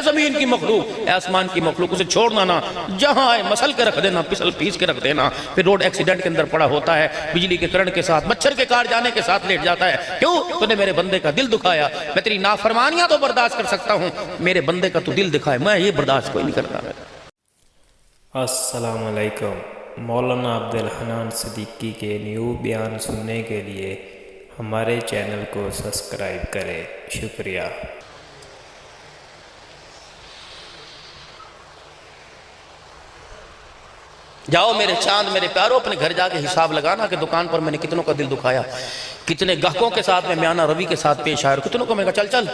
ज़मीन की मखलूक, आसमान की मखलूक, उसे छोड़ना ना, जहाँ आए मसल के रख देना, पिसल पीस के रख देना। फिर रोड एक्सीडेंट के अंदर पड़ा होता है, बिजली के करंट के साथ, मच्छर के काट जाने के साथ लेट जाता है। क्यों? तूने मेरे बंदे का दिल दुखाया। मैं तेरी नाफरमानियां तो बर्दाश्त कर सकता हूँ, मेरे बंदे का तू दिल दिखाए, मैं ये बर्दाश्त कोई नहीं करता। अस्सलाम वालेकुम। मौलाना अब्दुल हन्नान सिद्दीकी के न्यू बयान सुनने के लिए हमारे चैनल को सब्सक्राइब करें। शुक्रिया। जाओ मेरे चांद मेरे प्यारों, अपने घर जाके हिसाब लगाना कि दुकान पर मैंने कितनों का दिल दुखाया, कितने ग्राहकों के साथ में म्याना रवि के साथ पेश आया, कितनों को मैं कहा चल चल।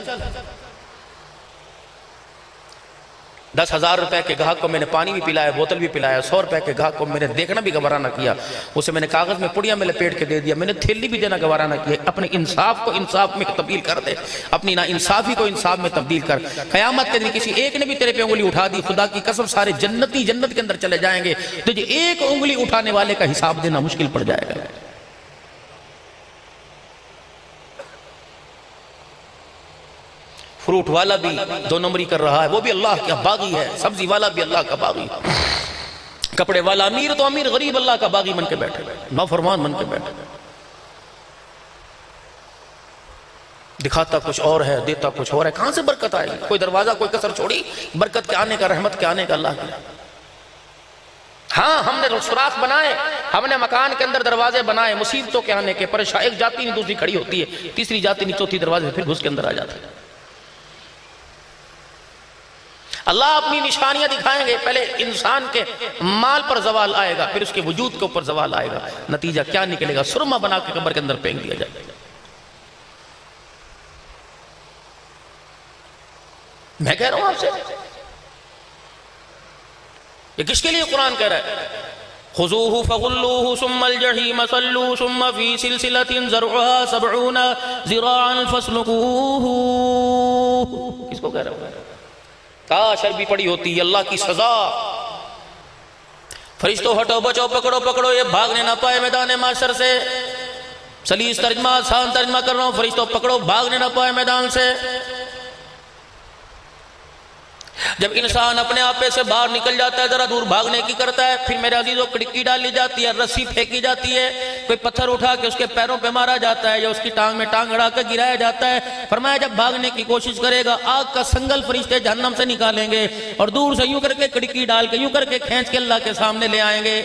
10,000 रुपए के ग्राहक को मैंने पानी भी पिलाया, बोतल भी पिलाया। 100 रुपए के ग्राहक को मैंने देखना भी गवारा ना किया, उसे मैंने कागज में पुड़िया में लपेट के दे दिया, मैंने थैली भी देना गवारा ना किया। अपने इंसाफ को इंसाफ में तब्दील कर दे, अपनी ना इंसाफी को इंसाफ में तब्दील कर। कयामत के दिन किसी एक ने भी तेरे पे उंगली उठा दी, खुदा की कसम सारे जन्नती जन्नत के अंदर चले जाएंगे, तुझे एक उंगली उठाने वाले का हिसाब देना मुश्किल पड़ जाएगा। फ्रूट वाला भी 2 नंबरी कर रहा है, वो भी अल्लाह का बागी है। सब्जी वाला भी अल्लाह का बागी है। कपड़े वाला अमीर तो अमीर, गरीब अल्लाह का बागी बन के बैठे, नाफरमान बन के बैठे। दिखाता कुछ और है, देता कुछ और है। कहां से बरकत आएगी? कोई दरवाजा कोई कसर छोड़ी बरकत के आने का, रहमत के आने का अल्लाह का। हाँ, हमने सुराख बनाए, हमने मकान के अंदर दरवाजे बनाए, मुसीबतों के आने के। परेशान एक जाति नहीं दूसरी खड़ी होती है, तीसरी जाति नहीं चौथी दरवाजे फिर घुस के अंदर आ जाती है। अल्लाह अपनी निशानियां दिखाएंगे। पहले इंसान के माल पर जवाल आएगा, फिर उसके वजूद के ऊपर जवाल आएगा। नतीजा क्या निकलेगा? सुरमा बना के कब्र के अंदर फेंक दिया जाएगा। मैं कह रहा हूं आपसे, ये किसके लिए कुरान कह रहा है? खुज़ूहु फगुल्लूहु सुम्मल जहीम सल्लू सुम्मा फी सिलसिलतिन ज़रउहा 70 ज़िराअन फस्लुकूहु। किसको कह रहा है? काश अरबी पड़ी होती, अल्लाह की सजा। फरिश्तों हटो, बचो, पकड़ो पकड़ो, ये भागने ना पाए मैदान माशर से। सलीस तर्जमा, आसान तर्जमा कर रहा हूं, फरिश्तों पकड़ो, भागने ना पाए मैदान से। जब इंसान अपने आपे से बाहर निकल जाता है, जरा दूर भागने की करता है, फिर मेरे अजीजों खिड़की डाली जाती है, रस्सी फेंकी जाती है, कोई पत्थर उठा के उसके पैरों पे मारा जाता है या उसकी टांग में टांग अड़ा कर गिराया जाता है। फरमाया जब भागने की कोशिश करेगा, आग का संगल फरिश्ते जहन्नम से निकालेंगे और दूर से यूं करके खिड़की डाल के यूं करके खींच के अल्लाह के सामने ले आएंगे।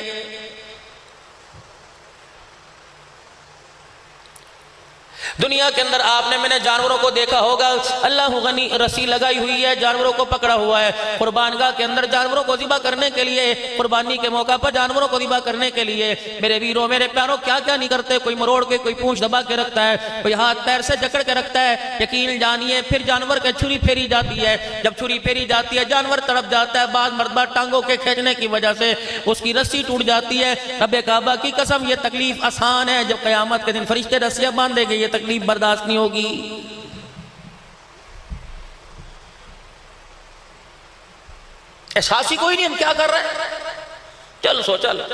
दुनिया के अंदर आपने मैंने जानवरों को देखा होगा, अल्लाह गनी रस्सी लगाई हुई है, जानवरों को पकड़ा हुआ है। कुर्बानगाह के अंदर जानवरों को ज़िबा करने के लिए, कुर्बानी के मौका पर जानवरों को ज़िबा करने के लिए मेरे वीरों मेरे प्यारों क्या क्या नहीं करते। कोई मरोड़ के, कोई पूंछ दबा के रखता है, कोई हाथ पैर से जकड़ के रखता है। यकीन जानिए फिर जानवर के छुरी फेरी जाती है। जब छुरी फेरी जाती है, जानवर तड़प जाता है। बाद मरतबा टांगों के खींचने की वजह से उसकी रस्सी टूट जाती है। रब्बे काबा की कसम ये तकलीफ आसान है। जब क़यामत के दिन फरिश्ते रस्सियां बांधेंगे, ये तकलीफ बर्दाश्त नहीं होगी। एहसास ही कोई नहीं हम क्या कर रहे हैं। चल सो चल,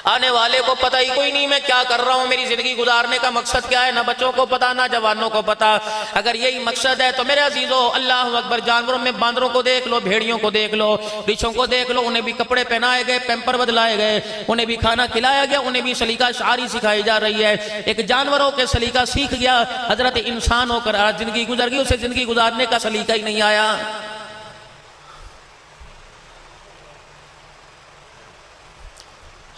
आने वाले को पता ही कोई नहीं मैं क्या कर रहा हूं, मेरी जिंदगी गुजारने का मकसद क्या है, ना बच्चों को पता ना जवानों को पता। अगर यही मकसद है तो मेरे अजीजों, अल्लाह अकबर, जानवरों में बांदरों को देख लो, भेड़ियों को देख लो, रीछों को देख लो, उन्हें भी कपड़े पहनाए गए, पैम्पर बदलाए गए, उन्हें भी खाना खिलाया गया, उन्हें भी सलीका शारी सिखाई जा रही है। एक जानवरों के सलीका सीख गया, हजरत इंसान होकर आज जिंदगी गुजर गई, उसे जिंदगी गुजारने का सलीका ही नहीं आया।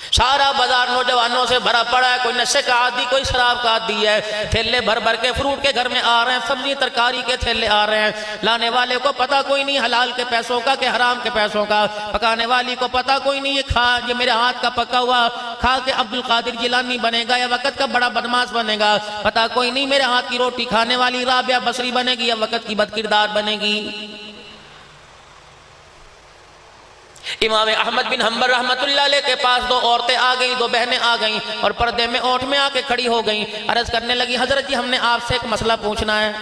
सारा बाजार नौजवानों से भरा पड़ा है। कोई नशे का आदी, कोई शराब का आदी है। थैले भर भर के फ्रूट के घर में आ रहे हैं, सब्जी तरकारी के थैले आ रहे हैं। लाने वाले को पता कोई नहीं हलाल के पैसों का कि हराम के पैसों का। पकाने वाली को पता कोई नहीं ये मेरे हाथ का पका हुआ खा के अब्दुल कादिर जिलानी बनेगा या वक़्त का बड़ा बदमाश बनेगा। पता कोई नहीं मेरे हाथ की रोटी खाने वाली राबिया बसरी बनेगी या वक़्त की बदकिरदार बनेगी। इमाम अहमद बिन हम्बल रहमतुल्लाह अलैह के पास 2 औरतें आ गई, 2 बहनें आ गईं और पर्दे में ओठ में आके खड़ी हो गईं। अर्ज करने लगी, हजरत जी हमने आपसे एक मसला पूछना है।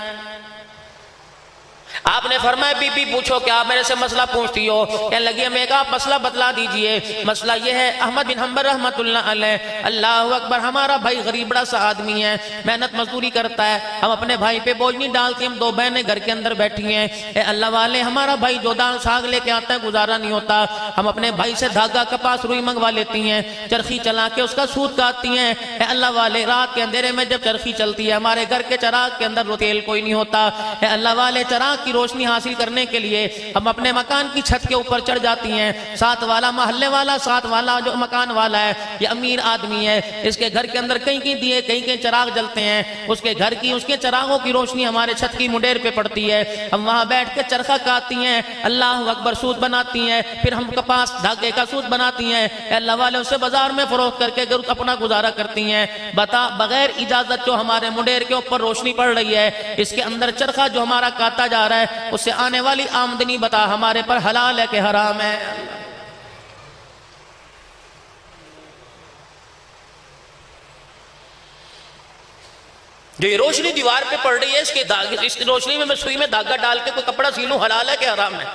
आपने फरमाया बीबी पूछो क्या मेरे से मसला पूछती हो? कहने लगी मैं कहा मसला बतला दीजिए। मसला ये है अहमद बिन हम्बल रहमतुल्लाह अलैह, अल्लाह अकबर, हमारा भाई गरीब बड़ा सा आदमी है, मेहनत मजदूरी करता है, हम अपने भाई पे बोझ नहीं डालते, हम दो बहनें घर के अंदर बैठी हैं। अल्लाह वाले हमारा भाई जो दाल साग लेके आता है गुजारा नहीं होता, हम अपने भाई से धागा कपास रुई मंगवा लेती हैं, चरखी चला के उसका सूत काटती हैं। अल्लाह वाले रात के अंधेरे में जब चरखी चलती है हमारे घर के चराग के अंदर तेल कोई नहीं होता। अल्लाह वाले चराग की रोशनी हासिल करने के लिए हम अपने मकान की छत के ऊपर चढ़ जाती हैं। साथ वाला मोहल्ले वाला, साथ वाला जो मकान वाला है ये अमीर आदमी है, इसके घर के अंदर कहीं कहीं दिए कहीं कहीं चराग जलते हैं, उसके घर की उसके चरागों की रोशनी हमारे छत की मुंडेर पे पड़ती है। हम वहां बैठ के चरखा काटती हैं, अल्लाह अकबर, सूत बनाती हैं, फिर हम कपास धागे का सूत बनाती हैं। अल्लाह वाले उसे बाजार में फरोख्त करके अपना गुजारा करती हैं। बता बगैर इजाजत जो हमारे मुंडेर के ऊपर रोशनी पड़ रही है, इसके अंदर चरखा जो हमारा काटा जा रहा है, उससे आने वाली आमदनी बता हमारे पर हलाल है कि हराम है? जो ये रोशनी दीवार पे पड़ रही है, इसके धागे, इस रोशनी में मैं सुई में धागा डाल के कोई कपड़ा सी लूं, हलाल है कि हराम है?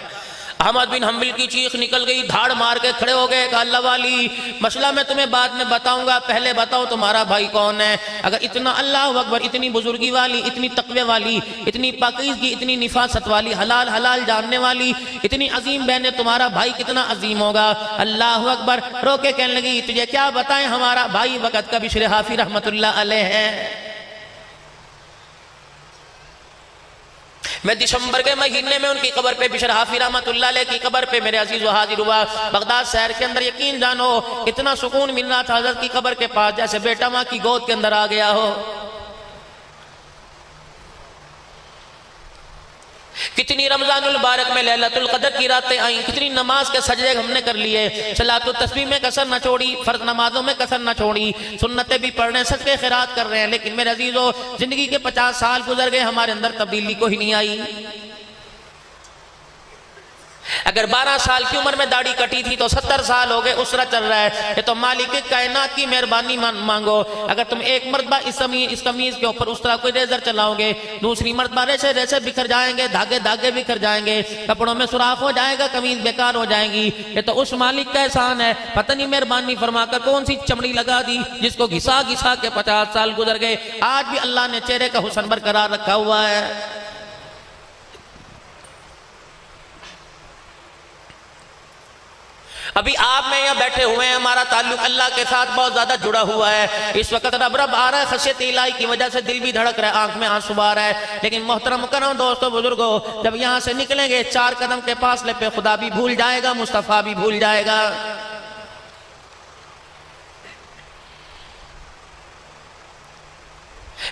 अहमद बिन हम्बल की चीख निकल गई, धाड़ मार के खड़े हो गए। अल्लाह वाली मसला मैं तुम्हें बाद में बताऊंगा, पहले बताओ तुम्हारा भाई कौन है? अगर इतना अल्लाह अकबर, इतनी बुजुर्गी वाली, इतनी तकवे वाली, इतनी पाकीज़गी, इतनी निफासत वाली, हलाल हलाल जानने वाली, इतनी अजीम बहन है, तुम्हारा भाई कितना अजीम होगा? अल्लाह अकबर। रोके कहने लगी तुझे क्या बताएं, हमारा भाई वक़्त का बिशर हाफी रहमतुल्लाह अलैह है। मैं दिसंबर के महीने में उनकी कब्र पे बिशर हाफी रहमतुल्लाह अलैह की कब्र पे मेरे अजीज हाजिर हुआ बगदाद शहर के अंदर। यकीन जानो इतना सुकून मिल रहा था हजरत की कब्र के पास, जैसे बेटा माँ की गोद के अंदर आ गया हो। कितनी रमजानुल बारक में लैलतुल कदर की रातें आई, कितनी नमाज के सजदे हमने कर लिए, सलातुत तस्बीह में कसर न छोड़ी, फर्ज नमाजों में कसर न छोड़ी, सुन्नतें भी पढ़ रहे हैं, सदके खैरात कर रहे हैं। लेकिन मेरे अजीजों जिंदगी के 50 साल गुजर गए, हमारे अंदर तब्दीली कोई नहीं आई। अगर 12 साल की उम्र में दाढ़ी कटी थी तो 70 साल हो गए, उसरा चल रहा है। ये तो मालिक कायनात की मेहरबानी मांगो। अगर तुम एक मरतबा इस कमीज के ऊपर उस तरह कोई रेजर चलाओगे, दूसरी मरतबा रेसे रेसे बिखर जाएंगे, धागे धागे बिखर जाएंगे, कपड़ों में सुराख हो जाएगा, कमीज बेकार हो जाएगी। ये तो उस मालिक का एहसान है, पता नहीं मेहरबानी फरमाकर कौन सी चमड़ी लगा दी जिसको घिसा घिसा के 50 साल गुजर गए। आज भी अल्लाह ने चेहरे का हुस्न बरकरार रखा हुआ है। अभी आप में यहाँ बैठे हुए हैं, हमारा ताल्लुक अल्लाह के साथ बहुत ज्यादा जुड़ा हुआ है। इस वक्त रब रब आ रहा है, खशियत इलाही की वजह से दिल भी धड़क रहा है, आंख में आंसू आ रहा है। लेकिन मोहतरम करम दोस्तों बुजुर्गों, जब यहाँ से निकलेंगे 4 कदम के फासले पे खुदा भी भूल जाएगा, मुस्तफा भी भूल जाएगा।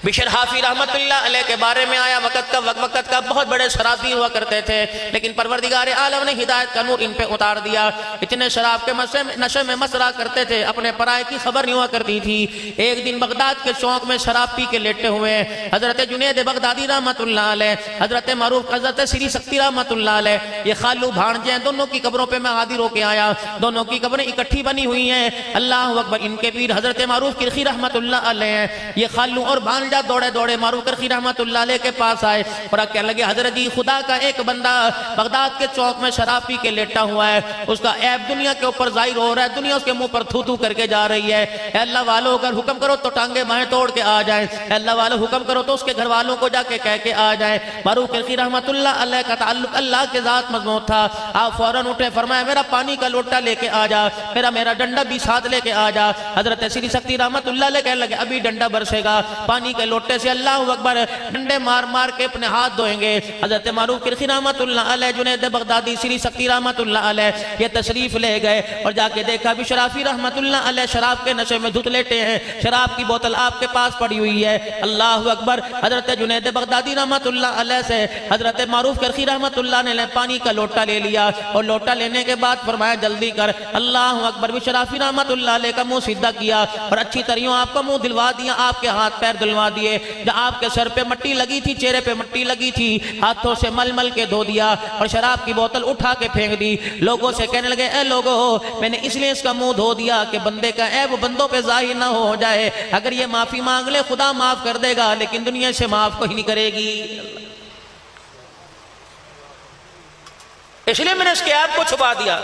बिशर हाफी रहमतुल्लाह अलैह के बारे में आया वक़्त का बहुत बड़े शराबी हुआ करते थे, लेकिन परवरदिगार आलम ने हिदायत का नूर इन पे उतार दिया। इतने शराब के नशे में मसरा करते थे, अपने पराये की खबर नहीं हुआ करती थी। एक दिन बगदाद के चौक में शराब पी के लेटे हुए हजरत जुनैद बगदादी रहमतुल्लाह अलैह, हजरत मारूफ हजरत श्री शक्ति रहमतुल्लाह अलैह, ये खालू भांजे हैं, दोनों की कब्रों पे मैं हाजिर होके आया। दोनों की कब्रें इकट्ठी बनी हुई हैं। अल्लाह अकबर। इनके पीर हजरत मारूफ किरखी रहमतुल्लाह अलैह, ये खालू और भांजा दौड़े दौड़े मारूफ किरखी रहमतुल्लाह अलैह के पास आए और कहने लगे हजरत जी, खुदा का एक बंदा बगदाद के चौक में शराब पी के लेटा हुआ है, उसका ऐब दुनिया के ऊपर जाहिर हो रहा है, दुनिया उसके मुंह पर थू थू करके जा रही है। अल्लाह वालों अगर हुक्म करो तो टांगे बाहें तोड़ के आ जाए, अल्लाह वालों हुक्म करो तो उसके घर वालों को जाके कह के आ जाए। मारूफ किरखी रहमतुल्लाह अलैह का ताल्लुक अल्लाह के जात मजबूत था। आप फौरन उठे, फरमाया मेरा पानी का लोटा लेके आ जा, मेरा डंडा भी साथ लेके आ जा। हजरत श्री शक्ति रहमतुल्लाह अलैह कहने लगे अभी डंडा बरसेगा, पानी के लोटे से अल्लाह अकबर डंडे मार मार के अपने हाथ धोएंगे। हजरत मारूफ किरखी रहमतुल्लाह अलैह, जुनैद बगदादी, श्री शक्ति रहमतुल्लाह अलैह ये तशरीफ ले गए और जाके देखा भी शराफी रहमतुल्लाह अलैह शराब के नशे में धुत लेटे हैं, शराब की बोतल आपके पास पड़ी हुई है। अल्लाह अकबर। हजरत जुनैद बगदादी रहमतुल्लाह अलैह से हजरत मारूफ किरखी रहमतुल्लाह ने पानी का लोटा ले लिया और लोटा लेने के बाद फरमाया जल्दी कर। अल्लाह अकबर। भी शराफी रहमतुल्लाह अलैह का मुंह सीधा किया और अच्छी तरह आपका मुंह दिलवा दिया, आपके हाथ पैर दिलवा दिए, जहाँ आपके सर पे मट्टी लगी थी, चेहरे पे मट्टी लगी थी, हाथों से मल मल के धो दिया और शराब की बोतल उठा के फेंक दी। लोगों से कहने लगे ए लोगों, मैंने इसलिए इसका मुंह धो दिया कि बंदे का ऐब बंदों पे जाहिर ना हो जाए। अगर ये माफी मांग ले खुदा माफ कर देगा, लेकिन दुनिया से माफ कोई नहीं करेगी। इसलिए मैंने इसके ऐप को छुपा दिया।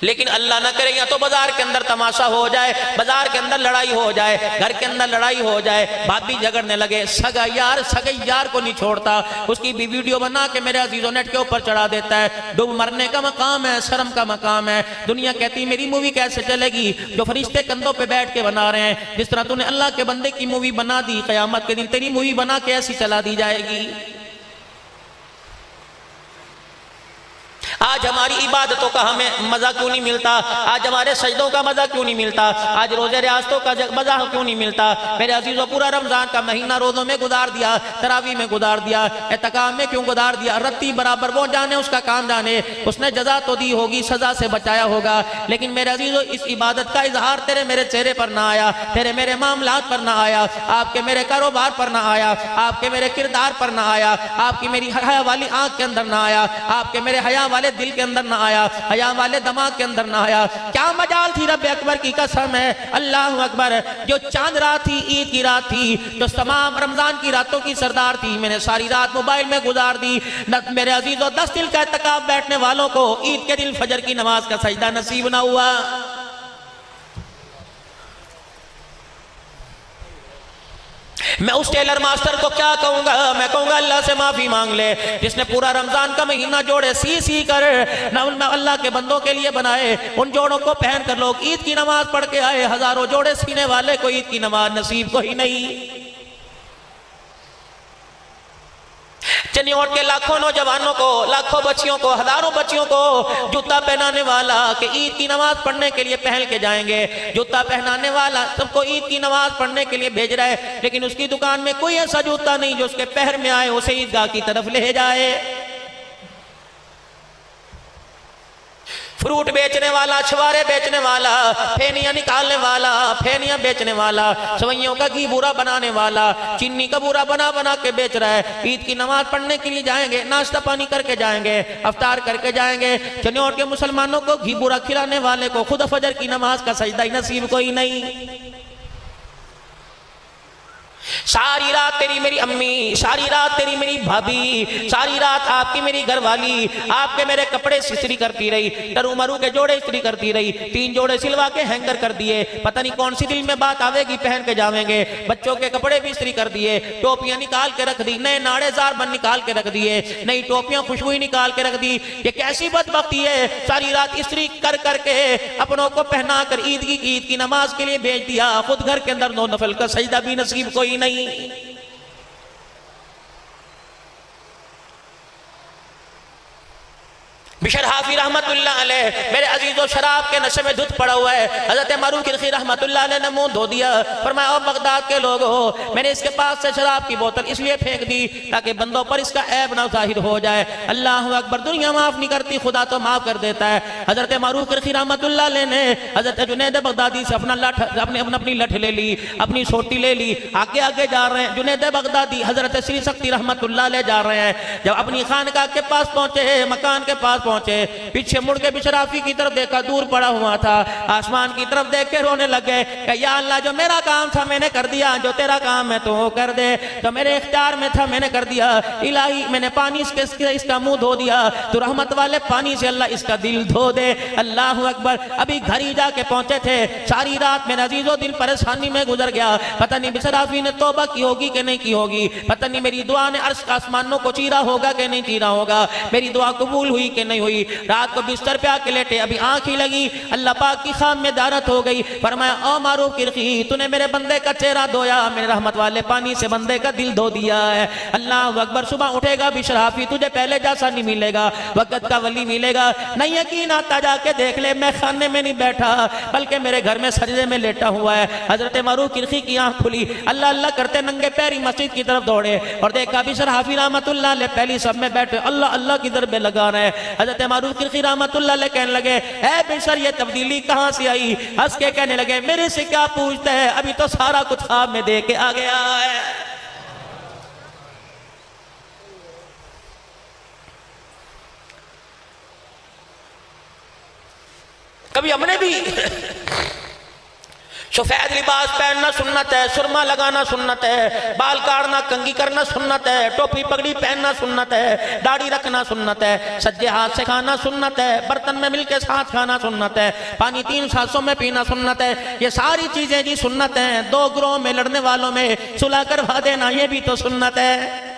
लेकिन अल्लाह ना करे या तो बाजार के अंदर तमाशा हो जाए, बाजार के अंदर लड़ाई हो जाए, घर के अंदर लड़ाई हो जाए, भाभी झगड़ने लगे, सगे यार को नहीं छोड़ता, उसकी भी वीडियो बना के मेरे अजीजों नेट के ऊपर चढ़ा देता है। डूब मरने का मकाम है, शर्म का मकाम है। दुनिया कहती है मेरी मूवी कैसे चलेगी, जो फरिश्ते कंधों पे बैठ के बना रहे हैं। जिस तरह तूने अल्लाह के बंदे की मूवी बना दी, कयामत के दिन तेरी मूवी बना के ऐसी चला दी जाएगी। आज हमारी इबादतों का हमें मजा क्यों नहीं मिलता, आज हमारे सजदों का मजा क्यों नहीं मिलता, आज रोजे रियासतों का मजा क्यों नहीं मिलता। मेरे अजीजों, पूरा रमजान का महीना रोजों में गुजार दिया, तरावी में गुजार दिया, एहतिकाम में क्यों गुजार दिया, रत्ती बराबर, वो जाने उसका काम जाने, उसने जजा तो दी होगी, सजा से बचाया होगा। लेकिन मेरे अजीजों, इस इबादत का इजहार तेरे मेरे चेहरे पर ना आया, तेरे मेरे मामलात पर ना आया, आपके मेरे कारोबार पर ना आया, आपके मेरे किरदार पर ना आया, आपकी मेरी हया वाली आंख के अंदर ना आया, आपके मेरे हया वाले दिल के अंदर ना आया, हया वाले दिमाग के अंदर ना आया। क्या मजाल थी, रब अकबर की कसम है, अल्लाह अकबर, जो चांद रात थी, ईद की रात थी, जो तमाम रमजान की रातों की सरदार थी, मैंने सारी रात मोबाइल में गुजार दी। मेरे अजीजों, 10 दिल का इत्तिकाफ बैठने वालों को ईद के दिन फजर की नमाज का सजदा नसीब ना हुआ। मैं उस टेलर मास्टर को क्या कहूंगा, मैं कहूंगा अल्लाह से माफी मांग ले, जिसने पूरा रमजान का महीना जोड़े सी कर ना उनमें अल्लाह के बंदों के लिए बनाए, उन जोड़ों को पहन कर लोग ईद की नमाज पढ़ के आए। हजारों जोड़े सीने वाले को ईद की नमाज नसीब को ही नहीं। चनियोट के लाखों नौजवानों को, लाखों बच्चियों को, हजारों बच्चियों को जूता पहनाने वाला कि ईद की नमाज पढ़ने के लिए पहन के जाएंगे, जूता पहनाने वाला सबको ईद की नमाज पढ़ने के लिए भेज रहा है, लेकिन उसकी दुकान में कोई ऐसा जूता नहीं जो उसके पैर में आए, उसे ईदगाह की तरफ ले जाए। फ्रूट बेचने वाला, छुआरे बेचने वाला, फेनियां निकालने वाला, फेनियां बेचने वाला, सवैयों का घी बूरा बनाने वाला, चीनी का बूरा बना बना के बेच रहा है। ईद की नमाज पढ़ने के लिए जाएंगे, नाश्ता पानी करके जाएंगे, अफ्तार करके जाएंगे। चनियोट के मुसलमानों को घी बूरा खिलाने वाले को खुद फजर की नमाज का सजदा ही नसीब कोई नहीं। सारी रात तेरी मेरी अम्मी, सारी रात तेरी मेरी भाभी, सारी रात आपकी मेरी घरवाली आपके मेरे कपड़े इस्त्री करती रही, टरू मरू के जोड़े इस्त्री करती रही, 3 जोड़े सिलवा के हैंगर कर दिए। पता नहीं कौन सी दिल में बात आवेगी, पहन के जावेंगे। बच्चों के कपड़े भी इस्त्री कर दिए, टोपियां निकाल के रख दी, नए नाड़ेदार बन निकाल के रख दिए, नई टोपियां खुशबू निकाल के रख दी। ये कैसी बदबख्ती है, सारी रात इस्त्री कर करके अपनों को पहना कर ईद की नमाज के लिए भेज दिया, खुद घर के अंदर 9 नफल का सजदा भी नसीब कोई नहीं। बिशर हाफी रहमतुल्लाह अलैह, मेरे अजीजों, शराब के नशे में धुत पड़ा हुआ है। हजरत मारूफ किरखी रहमतुल्लाह अलैह ने मुंह धो दिया, फरमाया ओ बगदाद के लोगों, मैंने इसके पास से शराब की बोतल इसलिए फेंक दी ताकि बंदों पर इसका ऐब ना जाहिर हो जाए। अल्लाह अकबर, दुनिया माफ नहीं करती, खुदा तो माफ कर देता है। हजरत मारूफ किरखी रहमतुल्लाह अलैह ने हजरत जुनैद बगदादी से अपनी लठ ले ली, अपनी सोटी ले ली, आगे आगे जा रहे हैं। जुनैद बगदादी हजरत श्री शक्ति रहमतुल्लाह अलैह जा रहे हैं। जब अपनी खानकाह के पास पहुंचे, मकान के पास पहुंचे, पीछे मुड़ के बिशराफी की तरफ देखा, दूर पड़ा हुआ था, आसमान की तरफ देख के रोने लगे कि या अल्लाह, जो मेरा काम था मैंने कर दिया, जो तेरा काम है तो वो कर दे, तो मेरे इख्तियार में था मैंने कर दिया। इलाही, मैंने पानी इसका मुंह धो दिया, तो रहमत वाले पानी से अल्लाह इसका दिल धो दे। अल्लाह अकबर। अभी घर ही जाके पहुंचे थे, सारी रात मेरे अजीजों दिल परेशानी में गुजर गया। पता नहीं बिशराफी ने तौबा की होगी कि नहीं की होगी, पता नहीं मेरी दुआ ने अर्श आसमानों को चीरा होगा कि नहीं चीरा होगा, मेरी दुआ कबूल हुई कि नहीं हुई। रात को बिस्तर पे आके लेटे, अभी आंख ही लगी, अल्लाह पाक की खाम में दारत हो गई। फरमाया ओ मारूफ किरखी, तूने मेरे बंदे का चेहरा धोया, मेरे रहमत वाले पानी से बंदे का दिल धो दिया है। अल्लाह अकबर। सुबह उठेगा बिशराफी, तुझे पहले जैसा नहीं मिलेगा, वक़्त का वली मिलेगा। नहीं यकीन आता जाके देख ले, मैं खाने में नहीं बैठा बल्कि मेरे घर में सजदे में लेटा हुआ है। हजरत मारूफ किरखी की आंख खुली, अल्लाह अल्लाह करते नंगे पैरी मस्जिद की तरफ दौड़े और देखा बिशराफी रहमतुल्लाह अलैह पहली सब में बैठे अल्लाह अल्लाह की दरबे लगा रहे हैं। हजरत मारूफ किरखी रहमतुल्लाह अलैह कहने लगे, ऐ बिशर, ये तब्दीली कहां से आई? हंस के कहने लगे, मेरे से क्या पूछते हैं, अभी तो सारा कुछ ख्वाब में दे के आ गया है। कभी हमने भी सफेद लिबास पहनना सुन्नत है, सुरमा लगाना सुन्नत है, बाल काटना कंघी करना सुन्नत है, टोपी पगड़ी पहनना सुन्नत है, दाढ़ी रखना सुन्नत है, सज्जे हाथ से खाना सुन्नत है, बर्तन में मिलके साथ खाना सुन्नत है, पानी 3 सांसों में पीना सुन्नत है। ये सारी चीजें जी सुन्नत हैं। 2 गिरोह में लड़ने वालों में सुलह करवा देना ये भी तो सुन्नत है।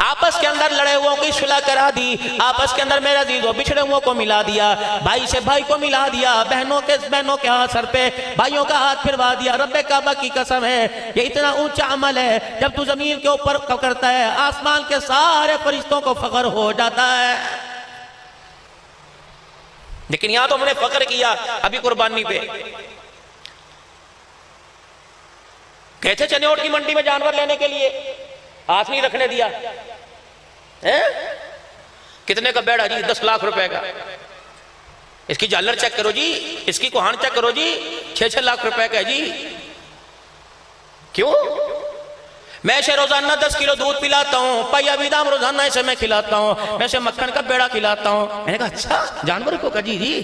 आपस के अंदर लड़े हुओं की सुलह करा दी, आपस के अंदर मेरे अजीजों बिछड़े हुओं को मिला दिया, भाई से भाई को मिला दिया, बहनों के हाथ सर पे भाइयों का हाथ फिरवा दिया। रब्बे काबा की कसम है ये इतना ऊंचा अमल है, जब तू जमीन के ऊपर करता है आसमान के सारे फरिश्तों को फख्र हो जाता है। लेकिन यहां तो हमने फख्र किया अभी कुर्बानी पे गए थे चनेौट की मंडी में जानवर लेने के लिए, हाथ नहीं रखने दिया है? कितने का बेड़ा जी? 10 लाख रुपए का। इसकी झालर चेक करो जी, इसकी कुहान चेक करो जी, 6-6 लाख रुपए का है जी। क्यों? मैं इसे रोजाना 10 किलो दूध पिलाता हूं, पैया विदाम रोजाना इसे मैं खिलाता हूं, मैं इसे मक्खन का बेड़ा खिलाता हूं। मैंने कहा अच्छा जानवर को कजी जी?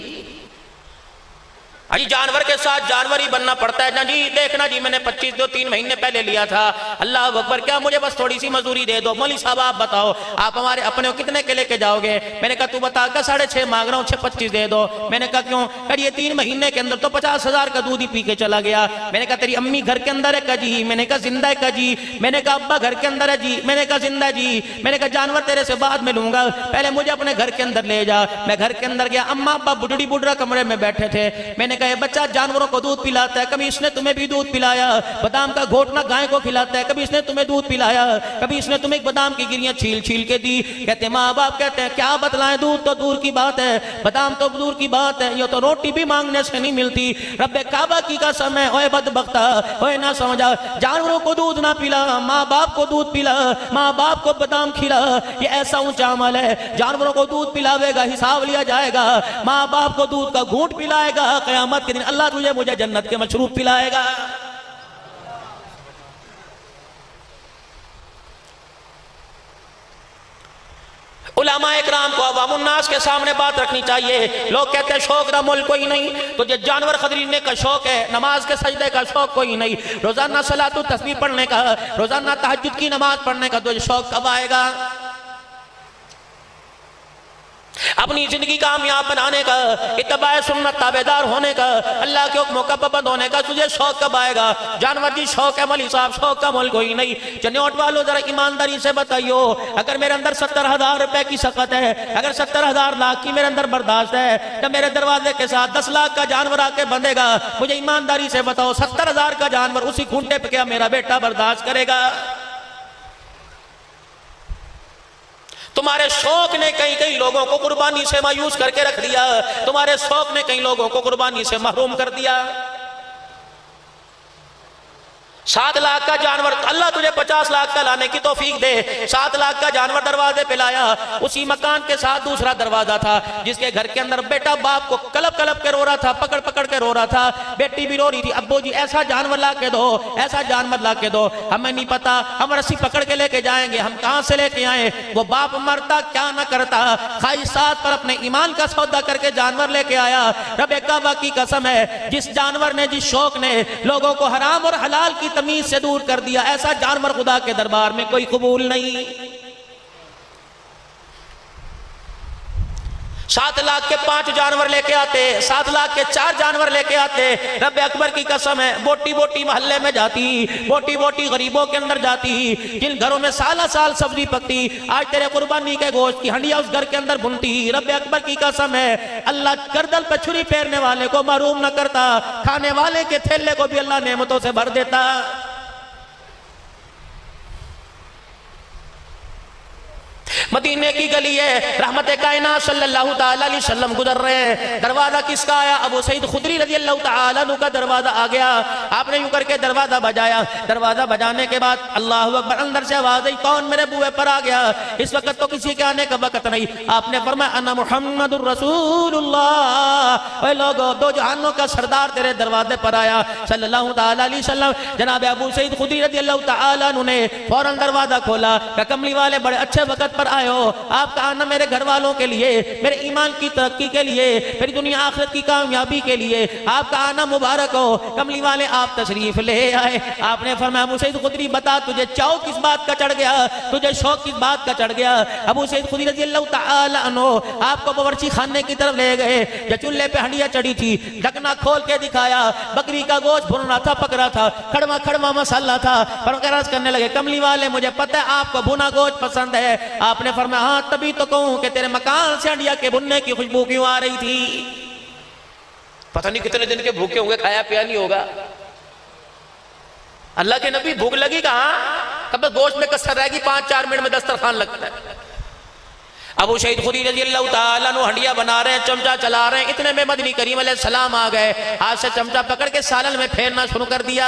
अजी जानवर के साथ जानवर ही बनना पड़ता है ना जी। देखना जी मैंने 3 महीने पहले लिया था। अल्लाह अकबर, क्या मुझे बस थोड़ी सी मजदूरी दे दो। मौली साहब आप बताओ आप हमारे अपने को कितने के लेके जाओगे? मैंने कहा तू बता, 6.5 मांग रहा हूँ, 6.25 दे दो। मैंने कहा क्यों? कहा ये 3 महीने के अंदर तो 50,000 का दूध ही पी के चला गया। मैंने कहा तेरी अम्मी घर के अंदर है का जी? मैंने कहा जिंदा है का जी? मैंने कहा अब्बा घर के अंदर है जी? मैंने कहा जिंदा है जी। मैंने कहा जानवर तेरे से बाद में लूंगा, पहले मुझे अपने घर के अंदर ले जा। मैं घर के अंदर गया, अम्मा अब्बा बुढ़ी बुढ़ा कमरे में बैठे थे। मैंने कहा बच्चा जानवर को दूध पिलाता है, कभी इसने तुम्हें भी दूध पिलाया? बादाम का घोटना गाय को खिलाता है, कभी इसने तुम्हें दूध पिलाया? कभी इसने तुम्हें एक बादाम की गिरियां छील छील के दी? कहते माँ बाप कहते हैं क्या बतलाएं, दूध तो दूर की बात है, बादाम तो दूर की बात है, ये तो रोटी भी मांगने से नहीं मिलती। रब्बे काबा की कसम है, ओए बदबख्ता, ओए ना समझा, जानवरों को दूध ना पिला, माँ बाप को दूध पिला, माँ बाप को बादाम खिला। ये ऐसा ऊंचा अमल है, जानवरों को दूध पिलावेगा हिसाब लिया जाएगा, माँ बाप को दूध का घूंट पिलाएगा, क़यामत के दिन अल्लाह तुझे मुझे जन्नत के मशरूब पिलाएगा। उलमा इकराम को अवामुन्नास के सामने बात रखनी चाहिए। लोग कहते हैं शौक का मुल्क कोई नहीं, तो जो जानवर खरीदने का शौक है, नमाज के सजदे का शौक कोई नहीं, रोजाना सलातुत तस्बीह पढ़ने का, रोजाना तहज्जुद की नमाज पढ़ने का तो शौक कब आएगा? अपनी जिंदगी कामयाब बनाने का, इत्तबाए सुन्नत ताबेदार होने का, अल्लाह के हुक्मों का पाबंद होने का तुझे शौक कब आएगा? जानवर जी शौक है मौली साहब, शौक का मुल्क कोई नहीं। चनेौट वालों जरा ईमानदारी से बताइयो, अगर मेरे अंदर 70,000 रुपए की सकत है, अगर 70,000 लाख की मेरे अंदर बर्दाश्त है, जब मेरे दरवाजे के साथ 10 लाख का जानवर आके बंधेगा, मुझे ईमानदारी से बताओ 70,000 का जानवर उसी खूंटे पे क्या मेरा बेटा बर्दाश्त करेगा? तुम्हारे शौक ने कई कई लोगों को कुर्बानी से मायूस करके रख दिया, तुम्हारे शौक ने कई लोगों को कुर्बानी से महरूम कर दिया। 7 लाख का जानवर, अल्लाह तुझे 50 लाख का लाने की तौफीक दे। 7 लाख का जानवर दरवाजे पे लाया, उसी मकान के साथ दूसरा दरवाजा था जिसके घर के अंदर बेटा बाप को कलप कलप के रो रहा था, पकड़ पकड़ के रो रहा था, बेटी भी रो रही थी, अब्बू जी ऐसा जानवर ला के दो, ऐसा जानवर ला के दो। हमें नहीं पता, हम रस्सी पकड़ के लेके जाएंगे, हम कहां से लेके आए? वो बाप मरता क्या ना करता, ख्वाहिशात पर अपने ईमान का सौदा करके जानवर लेके आया। रब्बे काबा की कसम है, जिस जानवर ने, जिस शौक ने लोगों को हराम और हलाल की तमीज से दूर कर दिया, ऐसा जानवर खुदा के दरबार में कोई कबूल नहीं। 7 लाख के 5 जानवर लेके आते, 7 लाख के 4 जानवर लेके आते। रब्बे अकबर की कसम है, बोटी बोटी मोहल्ले में जाती, बोटी बोटी गरीबों के अंदर जाती, जिन घरों में साला साल सब्जी पकती, आज तेरे कुर्बानी के गोश्त की हंडिया उस घर के अंदर बुनती। रब्बे अकबर की कसम है, अल्लाह गर्दन पर छुरी फेरने वाले को महरूम न करता, खाने वाले के थैले को भी अल्लाह नेमतों से भर देता। मदीने की गली है, रहमत कायनात सल्लल्लाहु ताला अलैहि वसल्लम गुजर रहे हैं। दरवाजा किसका आया? अबू सईद खुदरी रज़ियल्लाहु ताला अन्हु का दरवाजा आ गया। आपने यूं करके दरवाजा बजाया, दरवाजा बजाने के बाद अल्लाहु अकबर, अंदर से आवाज आई, कौन मेरे बुए पर आ गया? इस वक्त तो किसी के आने का वक्त नहीं। आपने फरमाया अन्ना मुहम्मदुर रसूलुल्लाह, ओए लोगो, 2 जहानों का सरदार तेरे दरवाजे पर आया सल्लल्लाहु ताला अलैहि वसल्लम। जनाब अबू सईद खुदरी रज़ियल्लाहु ताला अन्हु ने फौरन दरवाजा खोला, कमली वाले बड़े अच्छे वक्त पर आए हो, आपका आना मेरे घर वालों के लिए, मेरे ईमान की तरक्की के लिए, मेरी दुनिया आखिरत की कामयाबी के लिए आपका आना मुबारक हो। कमली वाले आप तशरीफ ले आए। आपने फरमाया अबू सईद खुदरी बता तुझे चाव किस बात का चढ़ गया, तुझे शौक किस बात का चढ़ गया। अबू सईद खुदरी रज़ी अल्लाह तआला अन्हु आपको बावर्ची खाने की तरफ ले गए। जो चूल्हे पे हंडिया चढ़ी थी, ढकना खोल के दिखाया, बकरी का गोश्त भुन रहा था, पक रहा था, खड़मा खड़मा मसाला था। फरमाया करने लगे कमली वाले मुझे पता है आपको भुना गोश्त पसंद है। आपने फरमाया हाँ तभी तो कहूं कि तेरे मकान से हंडिया के भुनने की खुशबू क्यों आ रही थी। पता नहीं कितने दिन के भूखे होंगे, खाया पिया नहीं होगा। अल्लाह के नबी भूख लगी कहां, कब गोश्त में कसर रहेगी, 5-4 मिनट में दस्तरखान लगता है। अबू सईद खुदरी रज़ी अल्लाह तआला अन्हु हंडिया बना रहे हैं, चमचा चला रहे हैं, इतने में मदनी करीम अलैहिस्सलाम आ गए। हाथ से चमचा पकड़ के सालन में फेरना शुरू कर दिया।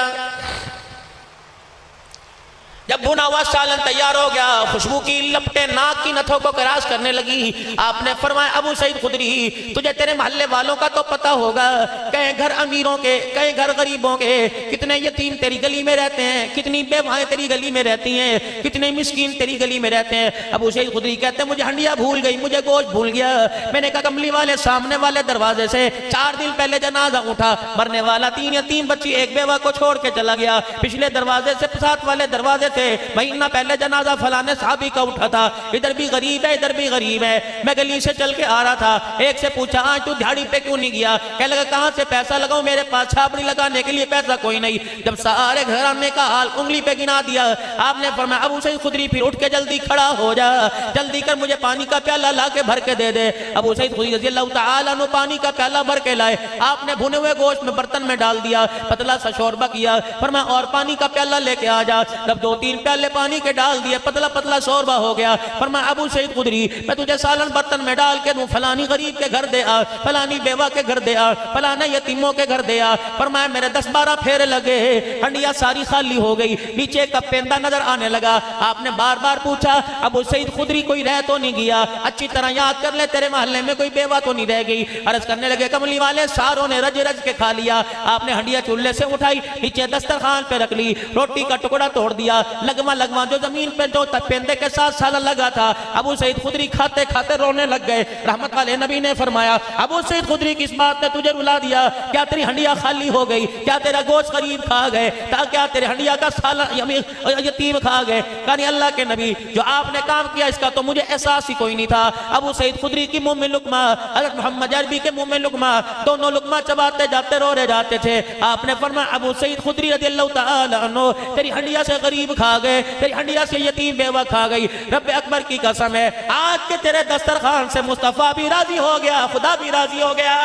जब भुना हुआ सालन तैयार हो गया, खुशबू की लपटें नाक की नथों को क्रास करने लगी। आपने फरमाया अबू सईद खुदरी तुझे तेरे मोहल्ले वालों का तो पता होगा, कई घर अमीरों के, कई घर गरीबों के, कितने यतीम तेरी गली में रहते हैं, कितनी बेवाएं तेरी गली में रहती हैं, कितने मिस्कीन तेरी गली में रहते हैं। अबू सईद खुदरी कहते हैं मुझे हंडिया भूल गई, मुझे गोश्त भूल गया। मैंने कहा कमली वाले सामने वाले दरवाजे से 4 दिन पहले जनाजा उठा, मरने वाला 3 यतीम बच्ची एक बेवा को छोड़ के चला गया। पिछले दरवाजे से 7 वाले दरवाजे से महीना पहले जनाजा फलाने साहबी का उठा था। इधर भी गरीब है, इधर भी गरीब है। मैं गली से चल के आ रहा था, एक से पूछा आज तू दिहाड़ी पे क्यों नहीं गया। कह लगा कहां से पैसा लगाऊं, मेरे पास छापड़ी लगाने के लिए पैसा कोई नहीं। जब सारे घराने का हाल उंगली पे गिना दिया, आपने फरमाया अबू सईद खुदरी फिर उठ के जल्दी खड़ा हो जा, जल्दी कर मुझे पानी का प्याला ला के भर के दे दे। अबू सईद खुदरी रज़ी अल्लाह तआला अन्हु पानी का प्याला भर के लाए। आपने भुने हुए गोश्त में बर्तन में डाल दिया, पतला सा शोरबा किया। फरमाया और पानी का प्याला लेके आ जा। जब 2-3 प्याले पानी के डाल दिए, पतला पतला शोरबा हो गया। फरमाया अबू सईद खुदरी मैं तुझे सालन बर्तन में डाल के दूं, फलानी गरीब के घर दे आ, फलानी बेवा के घर दे आ, फलाने यतीमों के घर दे आ। फरमाया मेरे 10-12 फेरे लगे, हंडिया सारी खाली हो गई, नीचे का पेंदा नजर आने लगा। आपने बार बार पूछा अबू सईद खुदरी कोई रह तो नहीं गया, अच्छी तरह याद कर ले तेरे मोहल्ले में कोई बेवा तो नहीं रह गई। अर्ज करने लगे कमली वाले सारों ने रज रज के खा लिया। आपने हंडिया चूल्हे से उठाई, नीचे दस्तरखान पे रख ली, रोटी का टुकड़ा तोड़ दिया, लगवा लगवा जो जमीन पे जो पेंदे के साथ सालन लगा था। अबू सईद खुदरी खाते खाते रोने लग गए। रहमत वाले नबी ने फरमाया अबू सईद खुदरी किस बात ने तुझे रुला दिया, क्या तेरी हंडिया खाली हो गई, क्या तेरा गोश्त गरीब खा गए, क्या तेरे हंडिया का सालन यतीम खा गए। यानी अल्लाह के नबी जो आपने काम किया इसका तो मुझे एहसास ही कोई नहीं था। अबू सईद खुदरी की मुंह में लुकमा, हज़रत मोहम्मद अरबी के मुंह में लुकमा, दोनों लुकमा चबाते जाते रो रहे जाते थे। आपने फरमाया अबू सईद खुदरी रज़ी अल्लाह तआला अन्हु तेरी हंडिया से गरीब खा गए, तेरी हंडिया से यतीम बेवा खा गई। रब अकबर की कसम है आज के तेरे दस्तरखान से मुस्तफा भी राजी हो गया, खुदा भी राजी हो गया।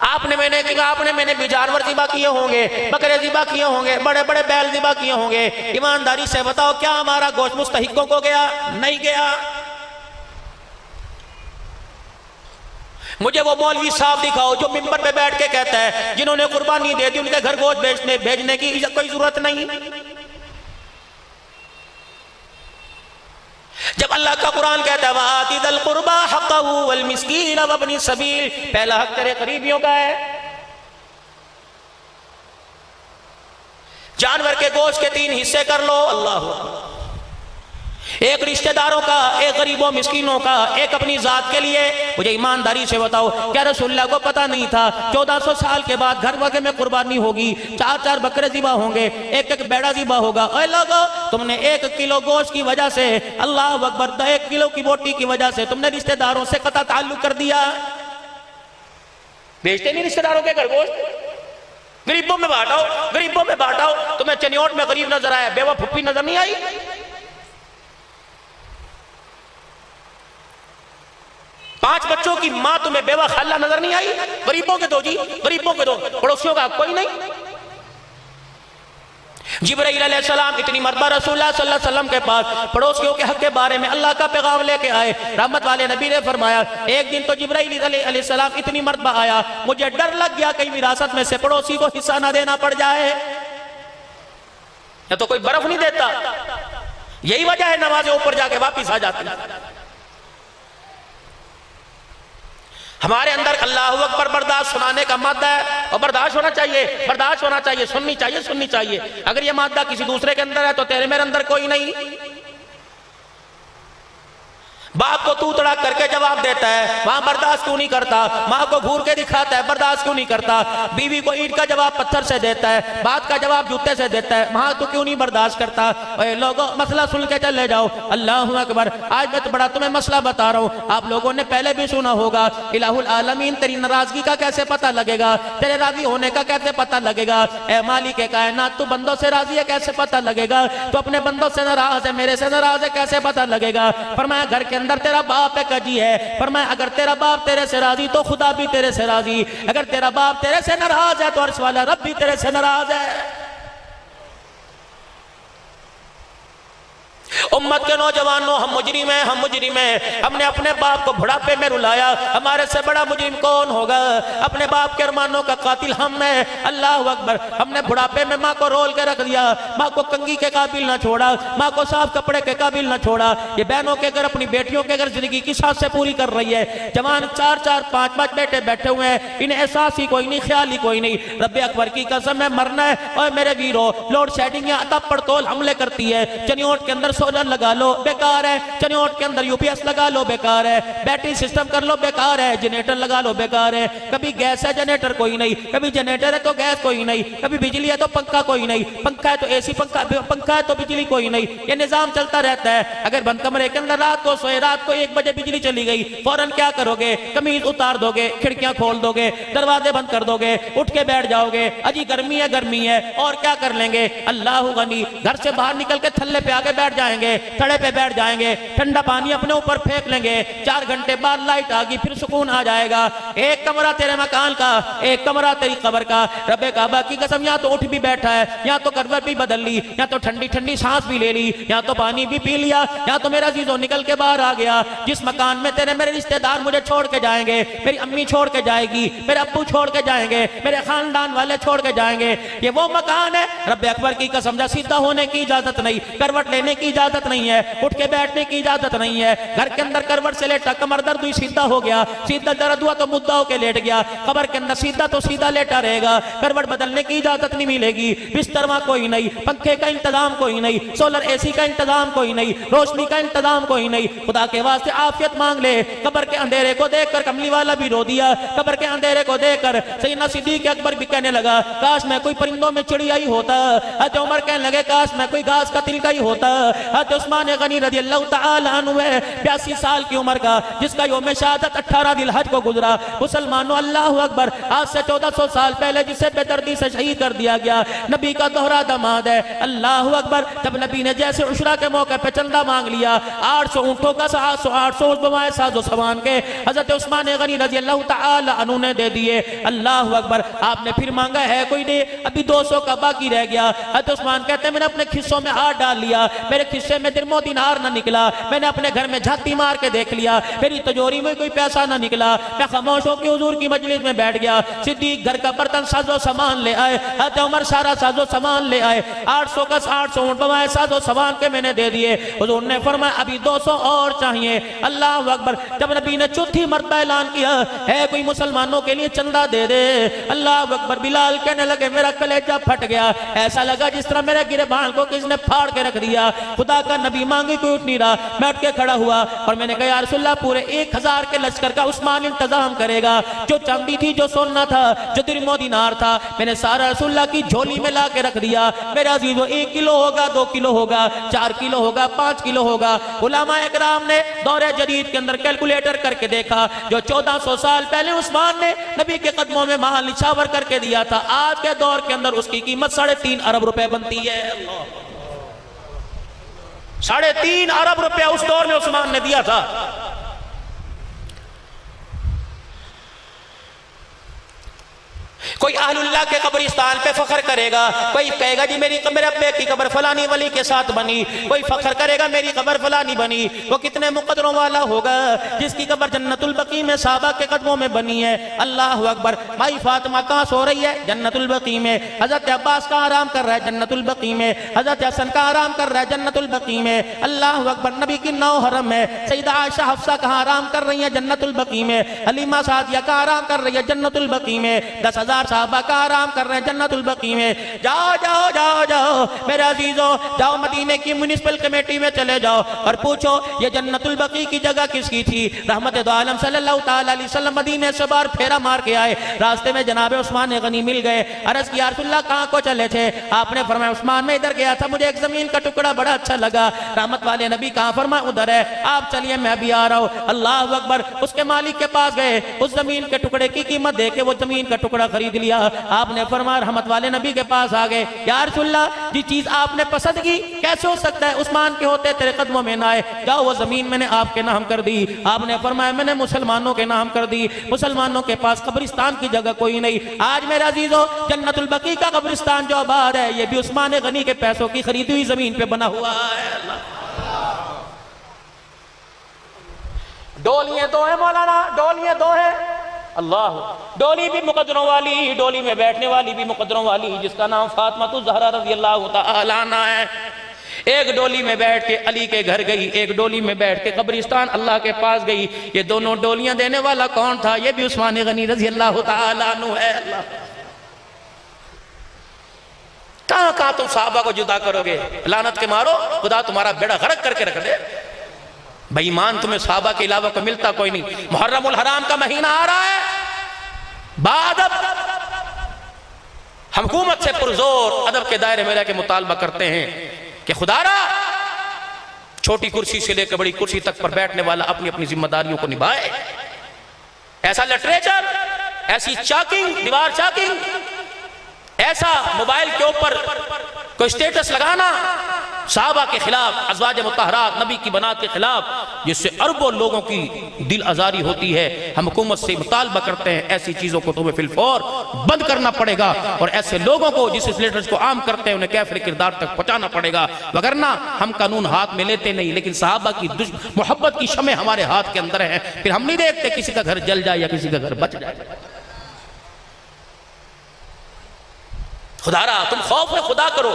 आपने मैंने भी जानवर ज़िबा किए होंगे, बकरे ज़िबा किए होंगे, बड़े बड़े बैल ज़िबा किए होंगे। ईमानदारी से बताओ क्या हमारा गोश्त मुस्तहिकों को गया? नहीं गया। मुझे वो मौलवी साहब दिखाओ जो मिंबर पे बैठ के कहता है जिन्होंने कुर्बानी दे दी उनके घर गोश्त भेजने की कोई जरूरत नहीं। जब अल्लाह का कुरान कहता है वातिदल कुर्बा हक़्क़हू वल मिस्कीन वब्निस सबील, पहला हक तेरे करीबियों का है। जानवर के गोश्त के 3 हिस्से कर लो, अल्लाह, एक रिश्तेदारों का, एक गरीबों मिस्कीनों का, एक अपनी जात के लिए। मुझे ईमानदारी से बताओ क्या रसूलुल्लाह को पता नहीं था 1400 साल के बाद घर वगैरह में कुर्बानी होगी, 4-4 बकरे ज़िबा होंगे, एक बेड़ा ज़िबा होगा। ओए लोगो तुमने 1 किलो गोश्त की वजह से, अल्लाह अकबर, 1 किलो की बोटी की वजह से तुमने रिश्तेदारों से कता ताल्लुक कर दिया। भेजते नहीं रिश्तेदारों के घर गोश्त, गरीबों में बांटाओ, गरीबों में बांटाओ। तुम्हें चनियोट में गरीब नजर आया, बेवा फुप्पी नजर नहीं आई। पांच बच्चों की मां तुम्हें बेवा खाला नजर नहीं आई? गरीबों के दो जी, गरीबों के दो, पड़ोसियों का कोई नहीं। जिब्राइल अलैहिस्सलाम इतनी मरतबा रसूलुल्लाह सल्लल्लाहु अलैहि वसल्लम के पास पड़ोसियों के हक के बारे में अल्लाह का पैगाम लेके आए। रहमत वाले नबी ने फरमाया एक दिन तो जिब्राइल अलैहिस्सलाम इतनी मरतबा आया, मुझे डर लग गया कहीं विरासत में से पड़ोसी को हिस्सा ना देना पड़ जाए। या तो कोई बर्फ नहीं देता, यही वजह है नमाज़ें ऊपर जाके वापिस आ जाती। हमारे अंदर अल्लाहु अकबर बर्दाश्त सुनाने का मादा है और बर्दाश्त होना चाहिए, बर्दाश्त होना चाहिए, सुननी चाहिए, सुननी चाहिए। अगर ये मादा किसी दूसरे के अंदर है तो तेरे मेरे अंदर कोई नहीं। बाप को तू तड़ाक करके जवाब देता है, वहां बर्दाश्त क्यों नहीं करता? माँ को घूर के दिखाता है, बर्दाश्त क्यों नहीं करता? बीवी को ईंट का जवाब पत्थर से देता है, बात का जवाब जूते से देता है, वहां तो क्यों नहीं बर्दाश्त करता? लोगों मसला सुन के चले जाओ। अल्लाहु अकबर। आज मैं तो बड़ा तुम्हें मसला बता रहा हूँ, आप लोगों ने पहले भी सुना होगा। इलाहुल आलमीन, तेरी नाराजगी का कैसे पता लगेगा? तेरे राजी होने का कैसे पता लगेगा? ए मालिक कायनात, तू बंदों से राजी है कैसे पता लगेगा? तू अपने बंदों से नाराज है, मेरे से नाराज है, कैसे पता लगेगा? फरमाया घर के अंदर तेरा बाप है कजी है। फरमाया अगर तेरा बाप तेरे से राजी तो खुदा भी तेरे से राजी। अगर तेरा बाप तेरे से नाराज है तो अर्श वाला रब भी तेरे से नाराज है। उम्मत के नौजवानों, हम मुजरिम हैं, हम मुजरिम हैं। हमने अपने बाप को बुढ़ापे में रुलाया। हमारे से बड़ा मुजरिम कौन होगा? अपने बाप के अरमानों का कातिल हम हैं। अल्लाह अकबर। हमने बुढ़ापे में माँ को रोल के रख दिया, माँ को कंगी के काबिल ना छोड़ा, माँ को साफ कपड़े के काबिल ना छोड़ा। ये बहनों के घर, अपनी बेटियों के घर जिंदगी की सांस से पूरी कर रही है। जवान 4-4, 5-5 बेटे बैठे हुए हैं, इन्हें एहसास ही कोई नहीं, ख्याल ही कोई नहीं। रब्बे अकबर की कसम है, मरना है। और मेरे वीरों, लोड शेडिंग या अतब पड़तोल हमले करती है। चनियोट के अंदर सोलर लगा लो, बेकार है। चनियोट के अंदर यूपीएस लगा लो, बेकार है। बैटरी सिस्टम कर लो, बेकार है। जनरेटर लगा लो, बेकार है। कभी गैस है जनरेटर कोई नहीं, कभी जनरेटर है तो गैस कोई नहीं, कभी बिजली है तो पंखा कोई नहीं, पंखा है तो एसी, पंखा है तो बिजली कोई नहीं। ये निजाम चलता रहता है। अगर बंद कमरे के अंदर रात को सोए, रात को 1 बजे बिजली चली गई, फौरन क्या करोगे? कमीज उतार दोगे, खिड़कियां खोल दोगे, दरवाजे बंद कर दोगे, उठ के बैठ जाओगे। अजी गर्मी है, गर्मी है, और क्या कर लेंगे? अल्लाह गनी। घर से बाहर निकल के थल्ले पे आके बैठ जाएंगे, थड़े पे बैठ जाएंगे, ठंडा पानी अपने ऊपर फेंक लेंगे। 4 घंटे बाद लाइट आ गई, फिर सुकून आ जाएगा। एक कमरा तेरे मकान का, एक कमरा तेरी कब्र का। रब्बे काबा की कसम, या तो उठ भी बैठा है, या तो करवट भी बदल ली, या तो ठंडी ठंडी सांस भी ले ली, या तो पानी भी पी लिया, या तो मेरा जीजो निकल के बाहर आ गया। जिस मकान में तेरे मेरे रिश्तेदार मुझे छोड़ के जाएंगे, मेरी अम्मी छोड़ के जाएगी, मेरे अब्बू छोड़ के जाएंगे, मेरे खानदान वाले छोड़ के जाएंगे, ये वो मकान है। रब्बे अकबर की कसम, सीधा होने की इजाजत नहीं, करवट लेने की इजाजत नहीं है, उठ के बैठने की इजाजत नहीं है। घर के अंदर करवट से लेटा, कमर दर्द हुई, सीधा हो गया, सीधा दर्द हुआ तो मुद्दा होके लेट गया। कब्र के अंदर सीधा तो सीधा लेटा रहेगा, करवट बदलने की इजाजत नहीं मिलेगी। बिस्तर वहां कोई नहीं, पंखे का इंतजाम कोई नहीं, सोलर एसी का इंतजाम कोई नहीं, रोशनी का इंतजाम कोई नहीं। खुदा के वास्ते आफियत मांग ले। कब्र के अंधेरे को देखकर कमली वाला भी रो दिया। कब्र के अंधेरे को देखकर सैयदना सिद्दीक अकबर भी कहने लगा, काश मैं कोई परिंदों में चिड़िया ही होता। हज़रत उमर कहने लगे, काश मैं कोई घास का तिलका ही होता। हज़रत उस्मान गनी रज़ी अल्लाह तआला अन्हु 82 साल की उम्र का, जिसका यौम शहादत 18 दिलहज को गुजरा। मुसलमानों, अल्लाह अकबर। आज से 1400 साल पहले जिसे बेदर्दी से शहीद कर दिया गया, नबी का दोहरा दामाद है। अल्लाह अकबर। जब नबी ने जैसे उशरा के मौके पे चंदा मांग लिया, 800 ऊंटों का 800 बवाए साजो सामान के हजरत उस्मान गनी रज़ी अल्लाह तआला अन्हु ने दे दिए। अल्लाह अकबर। आपने फिर मांगा, है कोई दे, अभी 200 का बाकी रह गया। हजरत उस्मान कहते हैं, मैंने अपने खिस्सों में हाथ डाल लिया, मेरे खिस्से में दिरमो दिनार ना निकला। मैंने अपने घर में झांकी मार के देख लिया, मेरी तिजोरी में कोई पैसा ना निकला। मैं खामोश होकर हुजूर की मजलिस में बैठ गया। सिद्दीक घर का बर्तन साजो सामान ले आए, हज़रत उमर सारा साजो सामान ले आए। 800 का 800 ऊंट बवाए साजो सामान के मैंने दे दिए। हुजूर ने फरमाया, अभी 200 और चाहिए। अल्लाह अकबर। जब नबी ने चौथी मरतबा ऐलान किया, है कोई मुसलमानों के लिए चंदा दे दे। अल्लाह अकबर। बिलाल कहने लगे, मेरा कलेजा फट गया, ऐसा लगा जिस तरह मेरे गिरबान को किसने फाड़ के रख दिया। खुदा का नबी मांगे कोई उठ नहीं रहा। मैं उठ के खड़ा हुआ और मैंने कहा, या रसूलल्लाह, पूरे 1000 के लश्कर का उस्मान इंतजाम करेगा। जो चांदी थी, जो सोना था, जो दिरमो दिनार था, मैंने सारा रसूलल्लाह की झोली में ला के रख दिया। मेरा अजीजों, 1 किलो होगा, 2 किलो होगा, 4 किलो होगा, 5 किलो होगा। उलमा इकराम ने दौरे जदीद के अंदर कैलकुलेटर करके देखा, जो 1400 साल पहले उस्मान ने नबी के कदमों में माल निछावर करके दिया था, आज के दौर के अंदर उसकी कीमत 3.5 अरब रुपए बनती है। 3.5 अरब रुपया उस दौर में उस्मान ने दिया था। कोई अहलुल्लाह के कब्रिस्तान पे फख्र करेगा, कोई कहेगा जी मेरे अब्बे की कब्र फलानी वली के साथ बनी, कोई फख्र करेगा मेरी कब्र फलानी बनी। वो कितने मुकद्दरों वाला होगा जिसकी कब्र जन्नतुल बकी में साहबा के कदमों में बनी है। अल्लाह अकबर। माई फातिमा कहाँ सो रही है? जन्नतुल बकी में। हजरत अब्बास का आराम कर रहा है जन्नतुल बकी में। हजरत हसन का आराम कर रहा है जन्नतुल बकी में। अल्लाह अकबर। नबी की 9 हरम है। सईदा आयशा हफ्सा कहाँ आराम कर रही है? जन्नतुल बकी में। हलीमा सादिया का आराम कर रही है जन्नतुल बकी में। 10,000 साहबा का आराम कर रहे हैं जन्नतुल बकी में। जाओ जाओ जाओ जाओ मेरे अजीजों, जाओ मदीने की म्युनिसिपल कमेटी में चले जाओ और पूछो ये जन्नतुल बकी की जगह किसकी थी? रहमत दो आलम सल्लल्लाहु ताला अलैहि वसल्लम मदीने से बाहर फेरा मार के आए, रास्ते में जनाब उस्मान गनी मिल गए। अर्ज किया रसूलुल्लाह कहाँ को चले थे? आपने फरमाया उस्मान में इधर गया था, मुझे एक जमीन का टुकड़ा बड़ा अच्छा लगा। रहमत वाले नबी कहाँ? फरमाया उधर है, आप चलिए मैं भी आ रहा हूँ। अल्लाह अकबर। उसके मालिक के पास गए, उस जमीन के टुकड़े की कीमत दे के वो जमीन का टुकड़ा खरीद लिया। आपने फरमाया रहमत वाले नबी के पास आ गए, या रसूलल्लाह जी चीज आपने पसंद की, कैसे हो सकता है उस्मान के होते तेरे कदमों में ना आए? जाओ वो जमीन मैंने आपके नाम कर दी। आपने फरमाया मैंने मुसलमानों के नाम कर दी, मुसलमानों के पास कब्रिस्तान की जगह कोई नहीं। आज मेरा अजीजों जन्नतुल बकी का कब्रिस्तान जो आबाद है ये भी उस्मान गनी के पैसों की खरीदी हुई जमीन पे बना हुआ है। डोलियां दो है मौलाना, डोलियां दो है। अल्लाह। डोली भी मुकद्दरों वाली, डोली में बैठने वाली भी मुकद्दरों वाली, जिसका नाम फातिमा ज़हरा रज़ी अल्लाह तआला अन्हा है। एक डोली में बैठ के अली के घर गई, एक डोली में बैठ के कब्रिस्तान अल्लाह के पास गई। ये दोनों डोलियां देने वाला कौन था? ये भी उस्मान गनी रज़ी अल्लाह तआला अन्हु है। अल्लाह। कहां कहां तुम साहबा को जुदा करोगे? लानत के मारो खुदा तुम्हारा बेड़ा गर्क करके रख दे। बेईमान तुम्हें साहबा के अलावा को मिलता कोई नहीं। मुहर्रमुल हराम का महीना आ रहा है, बादब हम हुकूमत से पुरजोर अदब के दायरे में रह के मुतालबा करते हैं कि खुदारा छोटी कुर्सी से लेकर बड़ी कुर्सी तक पर बैठने वाला अपनी अपनी जिम्मेदारियों को निभाए। ऐसा लिटरेचर, ऐसी चाकिंग, दीवार चाकिंग, ऐसा मोबाइल के ऊपर कोई स्टेटस लगाना साहबा के खिलाफ, अज़वाज मुतहरात नबी की बनात के खिलाफ, जिससे अरबों लोगों की दिल आजारी होती है। हम हुकूमत से मुतालबा करते हैं ऐसी चीजों को तुम्हें फिलफौर बंद करना पड़ेगा और ऐसे लोगों को जिस स्लेटर्स को आम करते हैं उन्हें कैफिर किरदार तक पहुंचाना पड़ेगा, वगरना हम कानून हाथ में लेते नहीं, लेकिन साहबा की मोहब्बत की शमे हमारे हाथ के अंदर है। फिर हम नहीं देखते किसी का घर जल जाए या किसी का घर बच जाए। खुदारा तुम खौफ खुदा करो।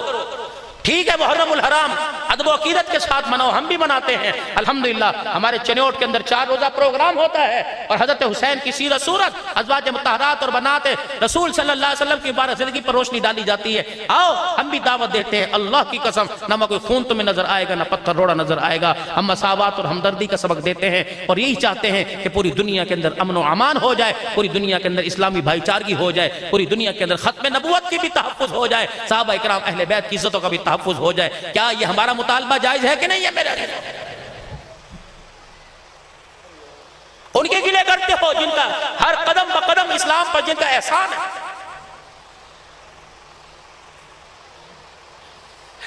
ठीक है मुहर्रमुल हराम अदब व अकीदत के साथ मनाओ, हम भी मनाते हैं अल्हम्दुलिल्लाह। हमारे चनौट के अंदर 4 रोजा प्रोग्राम होता है और हजरत हुसैन की सीरत सूरत, अज़वाज मुतहरात और बनात रसूल सल्लल्लाहु अलैहि वसल्लम की बारह जिंदगी पर रोशनी डाली जाती है। आओ हम भी दावत देते हैं। अल्लाह की कसम न कोई खून तुम्हें नजर आएगा, न पत्थर रोड़ा नजर आएगा। हम मसावत और हमदर्दी का सबक देते हैं और यही चाहते हैं कि पूरी दुनिया के अंदर अमन व अमान हो जाए, पूरी दुनिया के अंदर इस्लामी भाईचारगी हो जाए, पूरी दुनिया के अंदर खत्म नबूवत की भी तहफ़्फ़ुज़ हो जाए, सहाबा इकराम अहले बैत की इज्जतों का भी तहफ़्फ़ुज़ हो जाए। क्या ये हमारा मुतालबा जायज है कि नहीं है? मेरा उनके गिले करते हो जिनका हर कदम ब कदम इस्लाम पर जिनका एहसान है।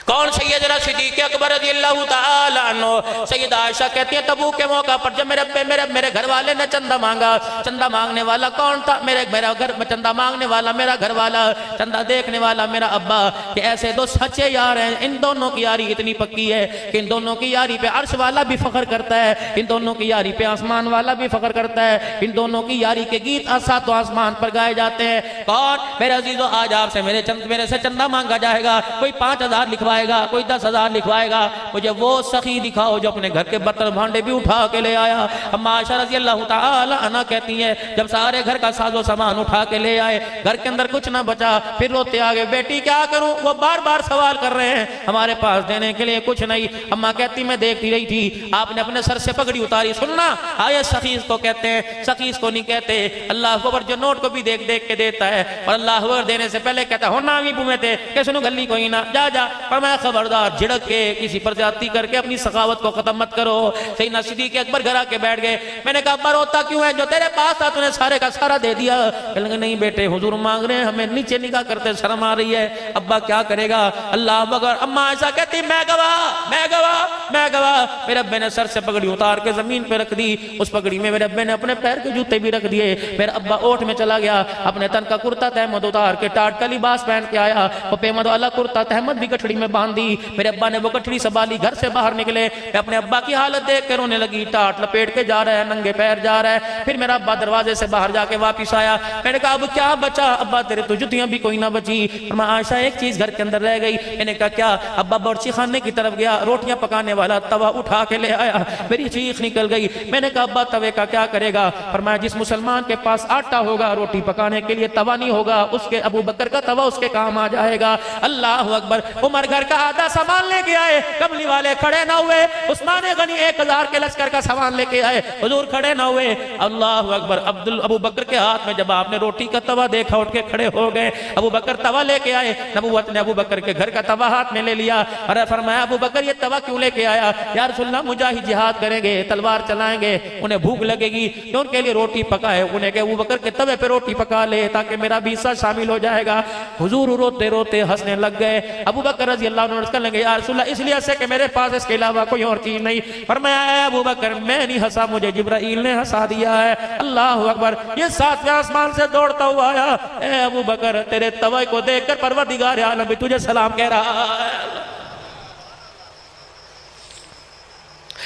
कौन? सैयदना सिद्दीक़ अकबर रज़ियल्लाहु ताला अन्हु। सैयदा आयशा कहती है तबूक के मौका पर जब मेरे घर वाले ने चंदा मांगा, चंदा मांगने वाला कौन था? मेरा घर में चंदा मांगने वाला मेरा घर वाला, चंदा देखने वाला मेरा अब्बा। कि ऐसे दो सच्चे यार हैं, इन दोनों की यारी इतनी पक्की है कि इन दोनों की यारी पे अर्श वाला भी फख्र करता है, इन दोनों की यारी पे आसमान वाला भी फख्र करता है। इन दोनों की यारी के गीत सातों आसमान पर गाए जाते हैं। कौन? मेरे अजीजों आज आपसे मेरे से चंदा मांगा जाएगा, कोई 5000 लिखवाएगा, कोई 10,000 लिखवाएगा। मुझे वो सखी दिखाओ जो अपने घर के बर्तन भांडे भी उठा के ले आया। अम्मा आयशा रज़ियल्लाहु ताला अन्हा कहती है जब सारे घर का साजो सामान उठा के ले आए, घर के अंदर कुछ ना बचा, फिर रोते आ गए, बेटी क्या करूं? वो बार बार सवाल कर रहे हैं, हमारे पास देने के लिए कुछ नहीं। अम्मा कहती मैं देखती रही थी, आपने अपने सर से पगड़ी उतारी। सुनना, आये सखीस को कहते हैं, सखीस को नहीं कहते। अल्लाह अकबर जो नोट को भी देख देख के देता है और अल्लाह अकबर देने से पहले कहता है हो ना भी बुमे थे कि सुनो गली कोई ना जा जा। फरमाया खबरदार झिड़क के किसी पर ज्यादती करके अपनी सखावत को खत्म मत करो। सैयदना सिद्दीक़ अकबर घर आके बैठ गए। मैंने कहा अब्बा रोता क्यों है, जो तेरे पास था तूने सारे का सारा दे दिया। कहने लगे नहीं बेटे हुजूर मांग रहे हैं, हमें नीचे निगाह करते शर्म आ रही है। अब्बा क्या करेगा, अल्लाह अकबर। अम्मा ऐसा कहती मैं गवाह, मैं गवाह, मैं गवाह। मेरे अब्बे ने सर से पगड़ी उतार के जमीन पे रख दी। उस पगड़ी में मेरे अब्बे ने अपने पैर के जूते भी रख दिए। मेरा अब्बा ओठ में चला गया, अपने तन का कुर्ता तहमद उतार के टाट का लिबास पहन के आया। वो पेमद वाला कुर्ता तहमद भी गठड़ी में बांध दी। मेरे अब्बा ने वो गठड़ी संभाली, घर से बाहर निकले। मैं अपने अब्बा की हालत देख के रोने लगी। टाट लपेट के जा रहा है, नंगे पैर जा रहा है। फिर मेरा अब्बा दरवाजे से बाहर जाके वापिस आया। मैंने कहा अब क्या बचा अब्बा, तेरे तो जुतियां भी कोई ना बची। मैं आयशा एक चीज घर के अंदर रह गई। मैंने कहा क्या। अब्बा बर्ची खाने की तरफ गया, रोटियां पकाने वाला तवा उठा के ले आया। मेरी चीख निकल गई। मैंने कहा अब्बा तवे का क्या करेगा। फरमाया जिस मुसलमान के पास आटा होगा रोटी पकाने के लिए तवा नहीं होगा, उसके अबू बकर का तवा उसके काम आ जाएगा। अल्लाह अकबर। उमर घर का आधा सामान लेके आए, कमली वाले खड़े ना हुए। उस्मान गनी 1000 के लश्कर का सामान लेके आए, हुजूर खड़े ना हुए। अल्लाह अकबर। अबू बकर के हाथ में जब आपने रोटी का तवा देखा उठ के खड़े हो गए। अबू बकर तवा लेके आए। नबूवत ने अबू बकर के घर का तवा हाथ में ले लिया। अरे फरमाया अबू बकर ये तवा क्यों लेके आया। या रसूलल्लाह मुजाहिद जिहाद करेंगे, तलवार चलाएंगे, उन्हें भूख लगेगी तो उनके लिए रोटी पकाए। उन्हें कहे अबू बकर के तवे पे रोटी पका ले ताकि मेरा भी हिस्सा शामिल हो जाएगा। हुजूर रोते रोते हंसने लग गए। अबू बकर रज़ी अल्लाह अन्हु कहने लगे या रसूलल्लाह इसलिए हंसे कि मेरे पास इसके अलावा कोई और चीज नहीं। फरमाया अबू बकर मैं नहीं हंसा, मुझे जिब्राइल ने हंसा दिया है। अल्लाह अकबर। ये 7वें आसमान से दौड़ता हुआ आया। ए अबू बकर तेरे तवे को देखकर परवरदिगार आलम भी तुझे सलाम कह रहा है।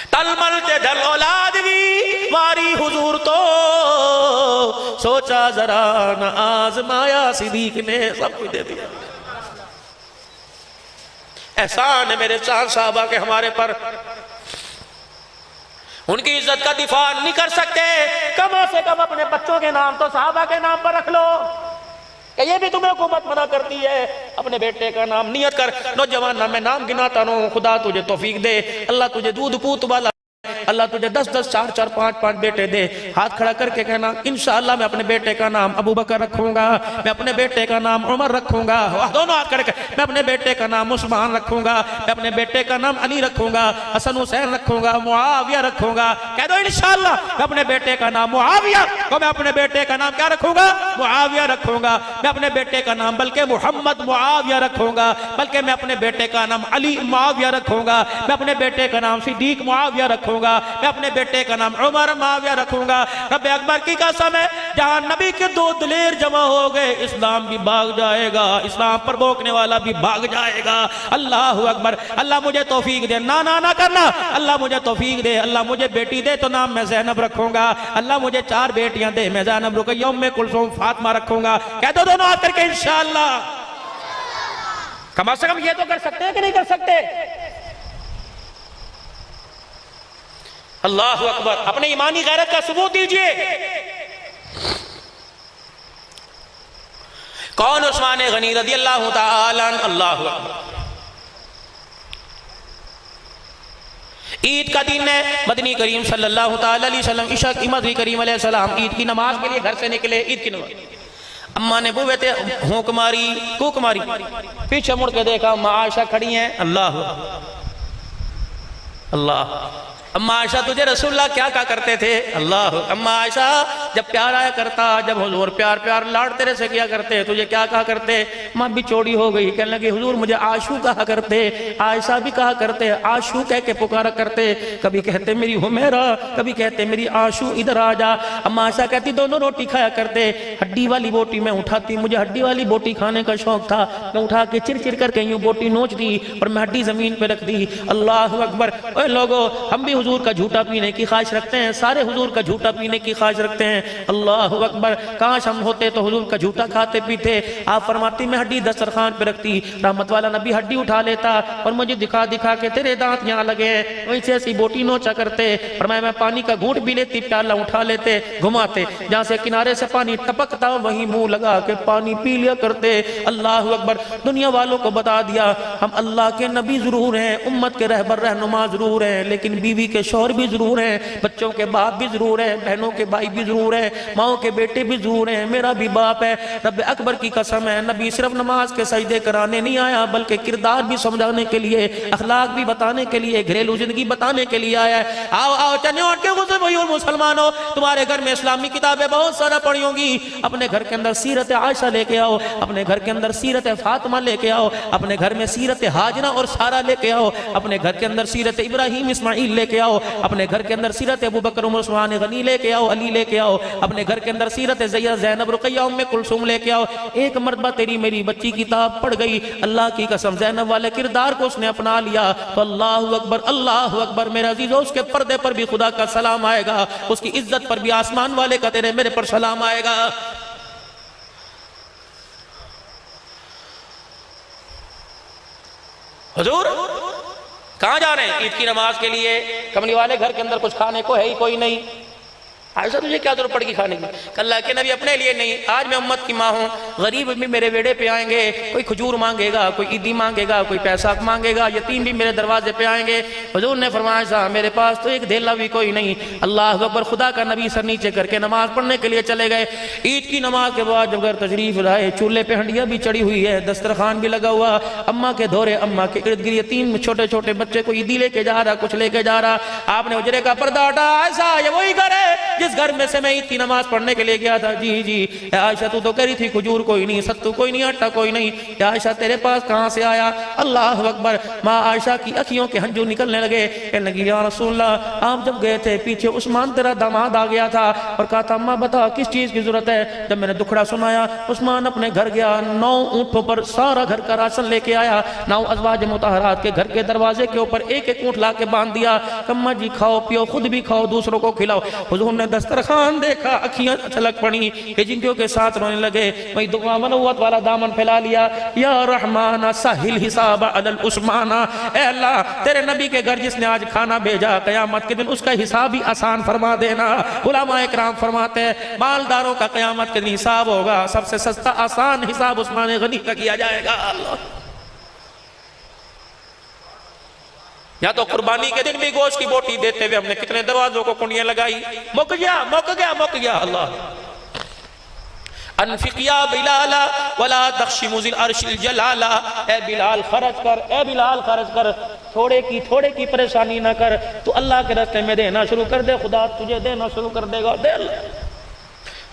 तलमल के ढल औलाद भी मारी हुजूर तो सोचा जरा न आजमाया सिद्दीक ने सब कुछ दे दिया। एहसान है मेरे चार साहबा के हमारे पर। उनकी इज्जत का दिफा नहीं कर सकते, कम से कम अपने बच्चों के नाम तो साहबा के नाम पर रख लो। ये भी तुम्हें हुकूमत मना करती है, अपने बेटे का नाम नियत कर। नौजवान मैं नाम गिनाता रहूं, खुदा तुझे तौफीक दे, अल्लाह तुझे दूध पूत वाला, अल्लाह तुझे 10-10, 4-4, 5-5 बेटे दे। हाथ खड़ा करके कहना इंशाअल्लाह मैं अपने बेटे का नाम अबू बकर रखूंगा, मैं अपने बेटे का नाम उमर रखूंगा। दोनों हाथ खड़े कर, मैं अपने बेटे का नाम उस्मान रखूंगा, मैं अपने बेटे का नाम अली रखूंगा, हसन हुसैन रखूंगा, मुआविया रखूंगा। कह दो इंशाअल्लाह मैं अपने बेटे का नाम मुआविया, तो मैं अपने बेटे का नाम क्या रखूंगा, मुआविया रखूंगा। मैं अपने बेटे का नाम बल्कि मोहम्मद मुआविया रखूंगा, बल्कि मैं अपने बेटे का नाम अली मुआविया रखूंगा, मैं अपने बेटे का नाम सिद्दीक मुआविया रखूंगा, मैं अपने बेटे का नाम उमर मुआविया रखूंगा। रब्बे अकबर की कसम है जहां नबी के 2 दिलेर जमा हो गए इस्लाम भी भाग जाएगा, इस्लाम पर भोंकने वाला भी भाग जाएगा। अल्लाह अकबर। अल्लाह मुझे तौफीक दे, ना ना ना करना, अल्लाह मुझे तौफीक दे। अल्लाह मुझे बेटी दे तो नाम मैं ज़ैनब रखूंगा, अल्लाह मुझे 4 बेटियां दे मैं ज़ैनब रुकैया उम्मे कुलसूम फातिमा रखूंगा। कह दो दोनों हाथ करके इंशाअल्लाह। कम से कम ये तो कर सकते हैं कि नहीं कर सकते। अल्लाह अकबर। अपने ईमानी गैरत का सबूत दीजिए। कौन उस्मान गनी रज़ी अल्लाह तआला अन्हु। अल्लाह अकबर। ईद का दिन है, मदनी करीम सल्लल्लाहु तआला अलैहि वसल्लम इशा की मदनी करीम अलैहि सलाम ईद की नमाज के लिए घर से निकले। ईद की नमाज अम्मा ने बुवे थे हुक मारी, कूक मारी, पीछे मुड़ के देखा अम्मा आयशा खड़ी हैं। अल्लाह अल्लाह। अम्मा आयशा तुझे रसूलुल्लाह क्या कहा करते थे। अल्लाह। अम्मा आयशा जब प्यार आया करता, जब हुजूर प्यार प्यार लाड़ तेरे से किया करते तुझे क्या कहा करते। माँ भी चौड़ी हो गई, कहने लगी हुजूर मुझे आशू कहा करते, आयशा भी कहा करते, आशू कह के पुकारा करते। कभी कहते मेरी हुमैरा, कभी कहते मेरी आशू इधर आ जा। अम्मा आयशा कहती दोनों रोटी खाया करते, हड्डी वाली बोटी मैं उठाती, मुझे हड्डी वाली बोटी खाने का शौक था, मैं उठा के चिर चिर करके यूं बोटी नोच दी और मैं हड्डी जमीन पे रख दी। अल्लाह अकबर। ओए लोगो हम भी हुजूर का झूठा पीने की ख्वाहिश रखते हैं, सारे हुजूर का झूठा पीने की ख्वाहिश रखते हैं। अल्लाह अकबर। काश हम होते तो हुजूर का झूठा खाते पीते। आप फरमाती मैं हड्डी दस्तरखान पे रखती, रहमत वाला नबी हड्डी उठा लेता और मुझे दिखा दिखा के तेरे दांत यहाँ लगे हैं, वहीं से ऐसी बोटी नोचा करते। और मैं पानी का घूंट भी लेती, प्याला उठा लेते, घुमाते, जहाँ से किनारे से पानी टपकता वहीं मुंह लगा के पानी पी लिया करते। अल्लाह अकबर। दुनिया वालों को बता दिया हम अल्लाह के नबी जरूर हैं, उम्मत के रहबर रहनुमा जरूर हैं, लेकिन बीवी के शौहर भी जरूर हैं, बच्चों के बाप भी जरूर हैं, बहनों के भाई भी जरूर हैं, माओ के बेटे भी जरूर हैं, मेरा भी बाप है। रब अकबर की कसम है, नबी सिर्फ नमाज के सजदे कराने नहीं आया बल्कि किरदार भी समझाने के लिए, अखलाक भी बताने के लिए, घरेलू जिंदगी बताने के लिए आया है। आओ आओ चने उठ के गुस्से भाई और मुसलमानों, तुम्हारे घर में इस्लामी किताबें बहुत सारा पढ़ी होंगी, अपने घर के अंदर सीरत आयशा लेके आओ, अपने घर के अंदर सीरत फातिमा लेके आओ, अपने घर में सीरत हाजना और सारा लेके आओ, अपने घर के अंदर सीरत इब्राहिम इस्माइल लेके आओ, अपने घर के अंदर सीरत अबू बकर उमर उस्मान गनी लेके आओ, अली लेके आओ, अपने घर के अंदर सीरत ज़ैनब रुक़ैया उम्मे कुलसूम लेके आओ। एक मर्तबा तेरी मेरी बच्ची किताब पढ़ गई, अल्लाह की कसम ज़ैनब वाले किरदार को उसने अपना लिया तो अल्लाहु अकबर, अल्लाहु अकबर। मेरे अजीजों, उसके पर्दे पर भी खुदा का सलाम आएगा, उसकी इज्जत पर भी आसमान वाले का तेरे मेरे पर सलाम आएगा। हुजूर कहाँ जा रहे हैं? ईद की नमाज के लिए। कमली वाले घर के अंदर कुछ खाने को है ही कोई नहीं। आयशा तुझे क्या जरूरत पड़ेगी खाने की? अल्लाह के नबी अपने लिए नहीं, आज मैं उम्मत की माँ हूँ, गरीब भी मेरे बेड़े पे आएंगे, कोई खजूर मांगेगा, कोई ईदी मांगेगा, कोई पैसा मांगेगा, यतीम भी मेरे दरवाजे पे आएंगे। हुजूर ने फरमाया मेरे पास तो एक धेला भी कोई नहीं। अल्लाह अकबर। खुदा का नबी सर नीचे करके नमाज पढ़ने के लिए चले गए। ईद की नमाज के बाद जब घर तशरीफ लाए, चूल्हे पे हंडिया भी चढ़ी हुई है, दस्तरखान भी लगा हुआ, अम्मा के धोरे, अम्मा के इर्द गिर्द यतीम छोटे छोटे बच्चे को ईदी लेके जा रहा, कुछ लेके जा रहा। आपने उजरे का पर्दा हटाया, ऐसा ये वही घर है जिस घर में से मैं ईद की नमाज पढ़ने के लिए गया था। जी जी। आयशा तू तो कह रही थी खजूर कोई नहीं, सत्तू कोई नहीं, आटा कोई नहीं, आयशा तेरे पास कहां से आया? अल्लाह अकबर। माँ आयशा की अखियों के हंजू निकलने लगे, कहने लगी या रसूलल्लाह, आप जब गए थे पीछे उस्मान तेरा दामाद आ गया था और कहा था अम्मा बता किस चीज की जरूरत है। जब मैंने दुखड़ा सुनाया, उस्मान अपने घर गया, 9 ऊंटों पर सारा घर का राशन लेके आया, 9 अज़वाज मुतहरात के घर के दरवाजे के ऊपर एक एक ऊंट ला के बांध दिया। अम्मा जी खाओ पियो, खुद भी खाओ, दूसरों को खिलाओ। हुजूर ने दस्तरखान देखा, अखियां छलक पड़ी, हिजकियों के साथ रोने लगे। वही दुआ मनव्वत वाला दामन फैला लिया, या रहमाना साहिल हिसाब अदल उस्माना। ए अल्लाह, तेरे नबी के घर जिसने आज खाना भेजा, कयामत के दिन उसका हिसाब ही आसान फरमा देना। उलमा इकराम फरमाते हैं मालदारों का कयामत के दिन हिसाब होगा, सबसे सस्ता आसान हिसाब उस्मान गनी का किया जाएगा। अल्लाह, या तो कुर्बानी के दिन भी गोश्त की बोटी देते हुए हमने कितने दरवाजों को कुंडियां लगाई, मुक गया मुक गया मुक गया। अल्लाह, अनफिकिया बिलाला वला तख्शिमुजिल अर्शिल जलाला। ए बिलाल खर्च कर, ए बिलाल खर्च कर, थोड़े की परेशानी ना कर, तू अल्लाह के रास्ते में देना शुरू कर दे, खुदा तुझे देना शुरू कर देगा। दे।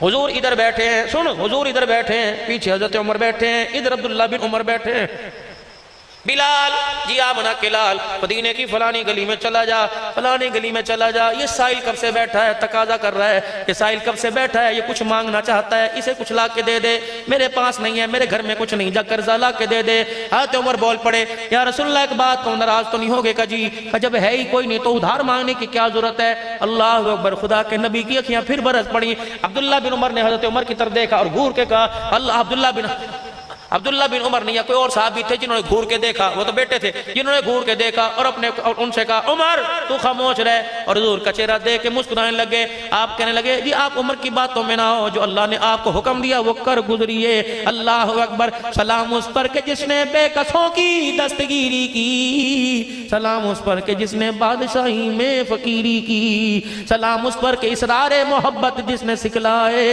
हुजूर इधर बैठे हैं, सुन, हुजूर इधर बैठे हैं, पीछे हजरत उमर बैठे हैं, इधर अब्दुल्ला बिन उमर बैठे हैं। बिलाल जी आ बना के लाल, मदीने की फलानी गली में चला जा, फलानी गली में चला जा। ये साहिल कब से बैठा है, तकाजा कर रहा है, ये साहिल कब से बैठा है, ये कुछ मांगना चाहता है, इसे कुछ ला के दे दे। मेरे पास नहीं है, मेरे घर में कुछ नहीं, जा कर्जा ला के दे दे। हाथ उमर बोल पड़े, या रसूलुल्लाह एक बात को नाराज तो नहीं होगे का जी? जब है ही कोई नहीं तो उधार मांगने की क्या जरूरत है? अल्लाह अकबर। खुदा के नबी की अखियां फिर बरस पड़ी। अब्दुल्ला बिन उमर ने हजरत उमर की तरफ देखा और घूर के कहा, अल्लाह, अब्दुल्ला बिन उमर नहीं, या कोई और साहब भी थे जिन्होंने घूर के देखा, वो तो बेटे थे, जिन्होंने घूर के देखा और अपने और उनसे कहा उमर तू खामोश रहे। और हुजूर का चेहरा देख के मुस्कुराने लगे। आप कहने लगे जी आप उमर की बातों में ना हो, जो अल्लाह ने आपको हुक्म दिया वो कर गुजरिए। अल्लाह अकबर। सलाम उस पर के जिसने बेकसों की दस्तगीरी की, सलाम उस पर के जिसने बादशाही में फकीरी की, सलाम उस पर के इसरारे मोहब्बत जिसने सिखलाए,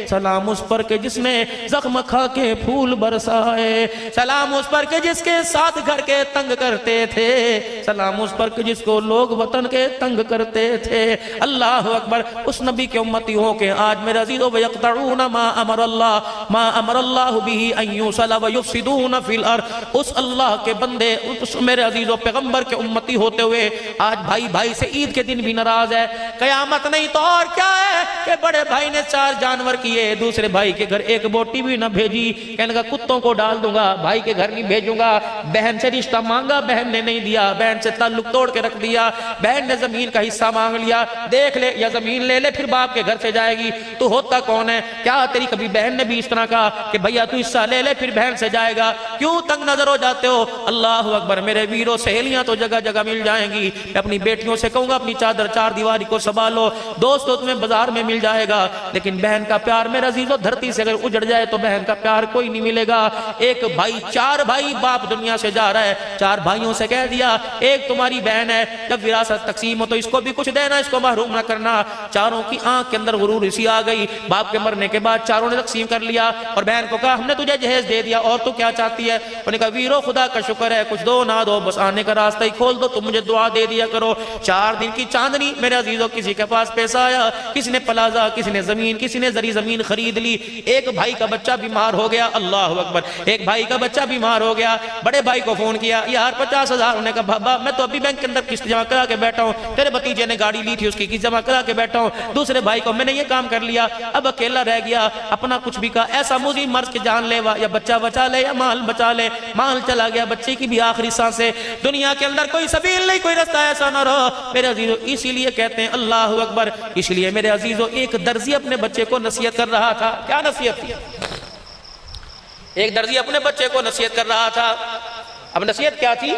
सलाम उस पर के जिसने जख्म खा के फूल बरस, सलाम उस पर के जिसके साथ घर के तंग करते थे, सलाम उस पर के जिसको लोग वतन के तंग करते थे। अल्लाह अकबर। उस नबी के उम्मती हो के आज मेरे अजीजों यक़तऊना मा अमरल्लाहु बिही अन युसला व युफसिदूना फिल अर्द। उस अल्लाह के बंदे, उस मेरे अजीजों पैगंबर के उम्मती होते हुए आज भाई भाई से ईद के दिन भी नाराज है। कयामत नहीं तो और क्या है कि बड़े भाई ने 4 जानवर किए, दूसरे भाई के घर एक बोटी भी न भेजी, कहने का कुत्तों को डाल दूंगा, भाई के घर नहीं भेजूंगा। बहन से रिश्ता मांगा, बहन ने नहीं दिया, बहन से ताल्लुक तोड़ के रख दिया, बहन ने जमीन का हिस्सा मांग लिया, देख ले या जमीन ले ले फिर बाप के घर से जाएगी। तू होता कौन है? क्या तेरी कभी बहन ने भी इस तरह कहा कि भैया तू हिस्सा ले ले फिर बहन से जाएगा? क्यों तंग नजर हो जाते हो? अल्लाह अकबर। मेरे वीरों सहेलियां तो जगह जगह मिल जाएंगी। अपनी बेटियों से कहूंगा अपनी चादर 4 दीवारी को संभालो। दोस्तों तुम्हें बाजार में मिल जाएगा, लेकिन बहन का प्यार मेरा अजीजों धरती से अगर उजड़ जाए तो बहन का प्यार कोई नहीं मिलेगा। एक भाई, 4 भाई, बाप दुनिया से जा रहा है, 4 भाइयों से कह दिया एक तुम्हारी बहन है, जब विरासत तकसीम हो तो इसको भी कुछ देना, इसको महरूम ना करना। चारों की आंख के अंदर गुरूर इसी आ गई। बाप के मरने के बाद चारों ने तकसीम कर लिया और बहन को कहा हमने तुझे जहेज दे दिया और तू क्या चाहती है? उन्होंने कहा वीरो खुदा का शुक्र है, कुछ दो ना दो, बस आने का रास्ता ही खोल दो, तुम मुझे दुआ दे दिया करो। 4 दिन की चांदनी मेरे अजीजों, किसी के पास पैसा आया, किसी ने प्लाजा, किसी ने जमीन, किसी ने जरी जमीन खरीद ली। एक भाई का बच्चा बीमार हो गया, अल्लाह अकबर, एक भाई का बच्चा बीमार हो गया। बड़े भाई को फोन किया, यार 50,000। उन्होंने कहा बाबा मैं तो अभी बैंक के अंदर किस्त जमा करा के बैठा हूँ, तेरे भतीजे ने गाड़ी ली थी उसकी किस्त जमा करा के बैठा हूँ। दूसरे भाई को मैंने ये काम कर लिया, अब अकेला रह गया, अपना कुछ भी का ऐसा मुझे मर्ज के जान लेवा, या बच्चा बचा ले या माल बचा ले। माल चला गया, बच्चे की भी आखिरी सांसें, दुनिया के अंदर कोई सबील नहीं, कोई रास्ता ऐसा ना रहो मेरे अजीजों। इसीलिए कहते हैं अल्लाह अकबर, इसलिए मेरे अजीजों एक दर्जी अपने बच्चे को नसीहत कर रहा था। क्या नसीहत थी? एक दर्जी अपने बच्चे को नसीहत कर रहा था। अब नसीहत क्या थी?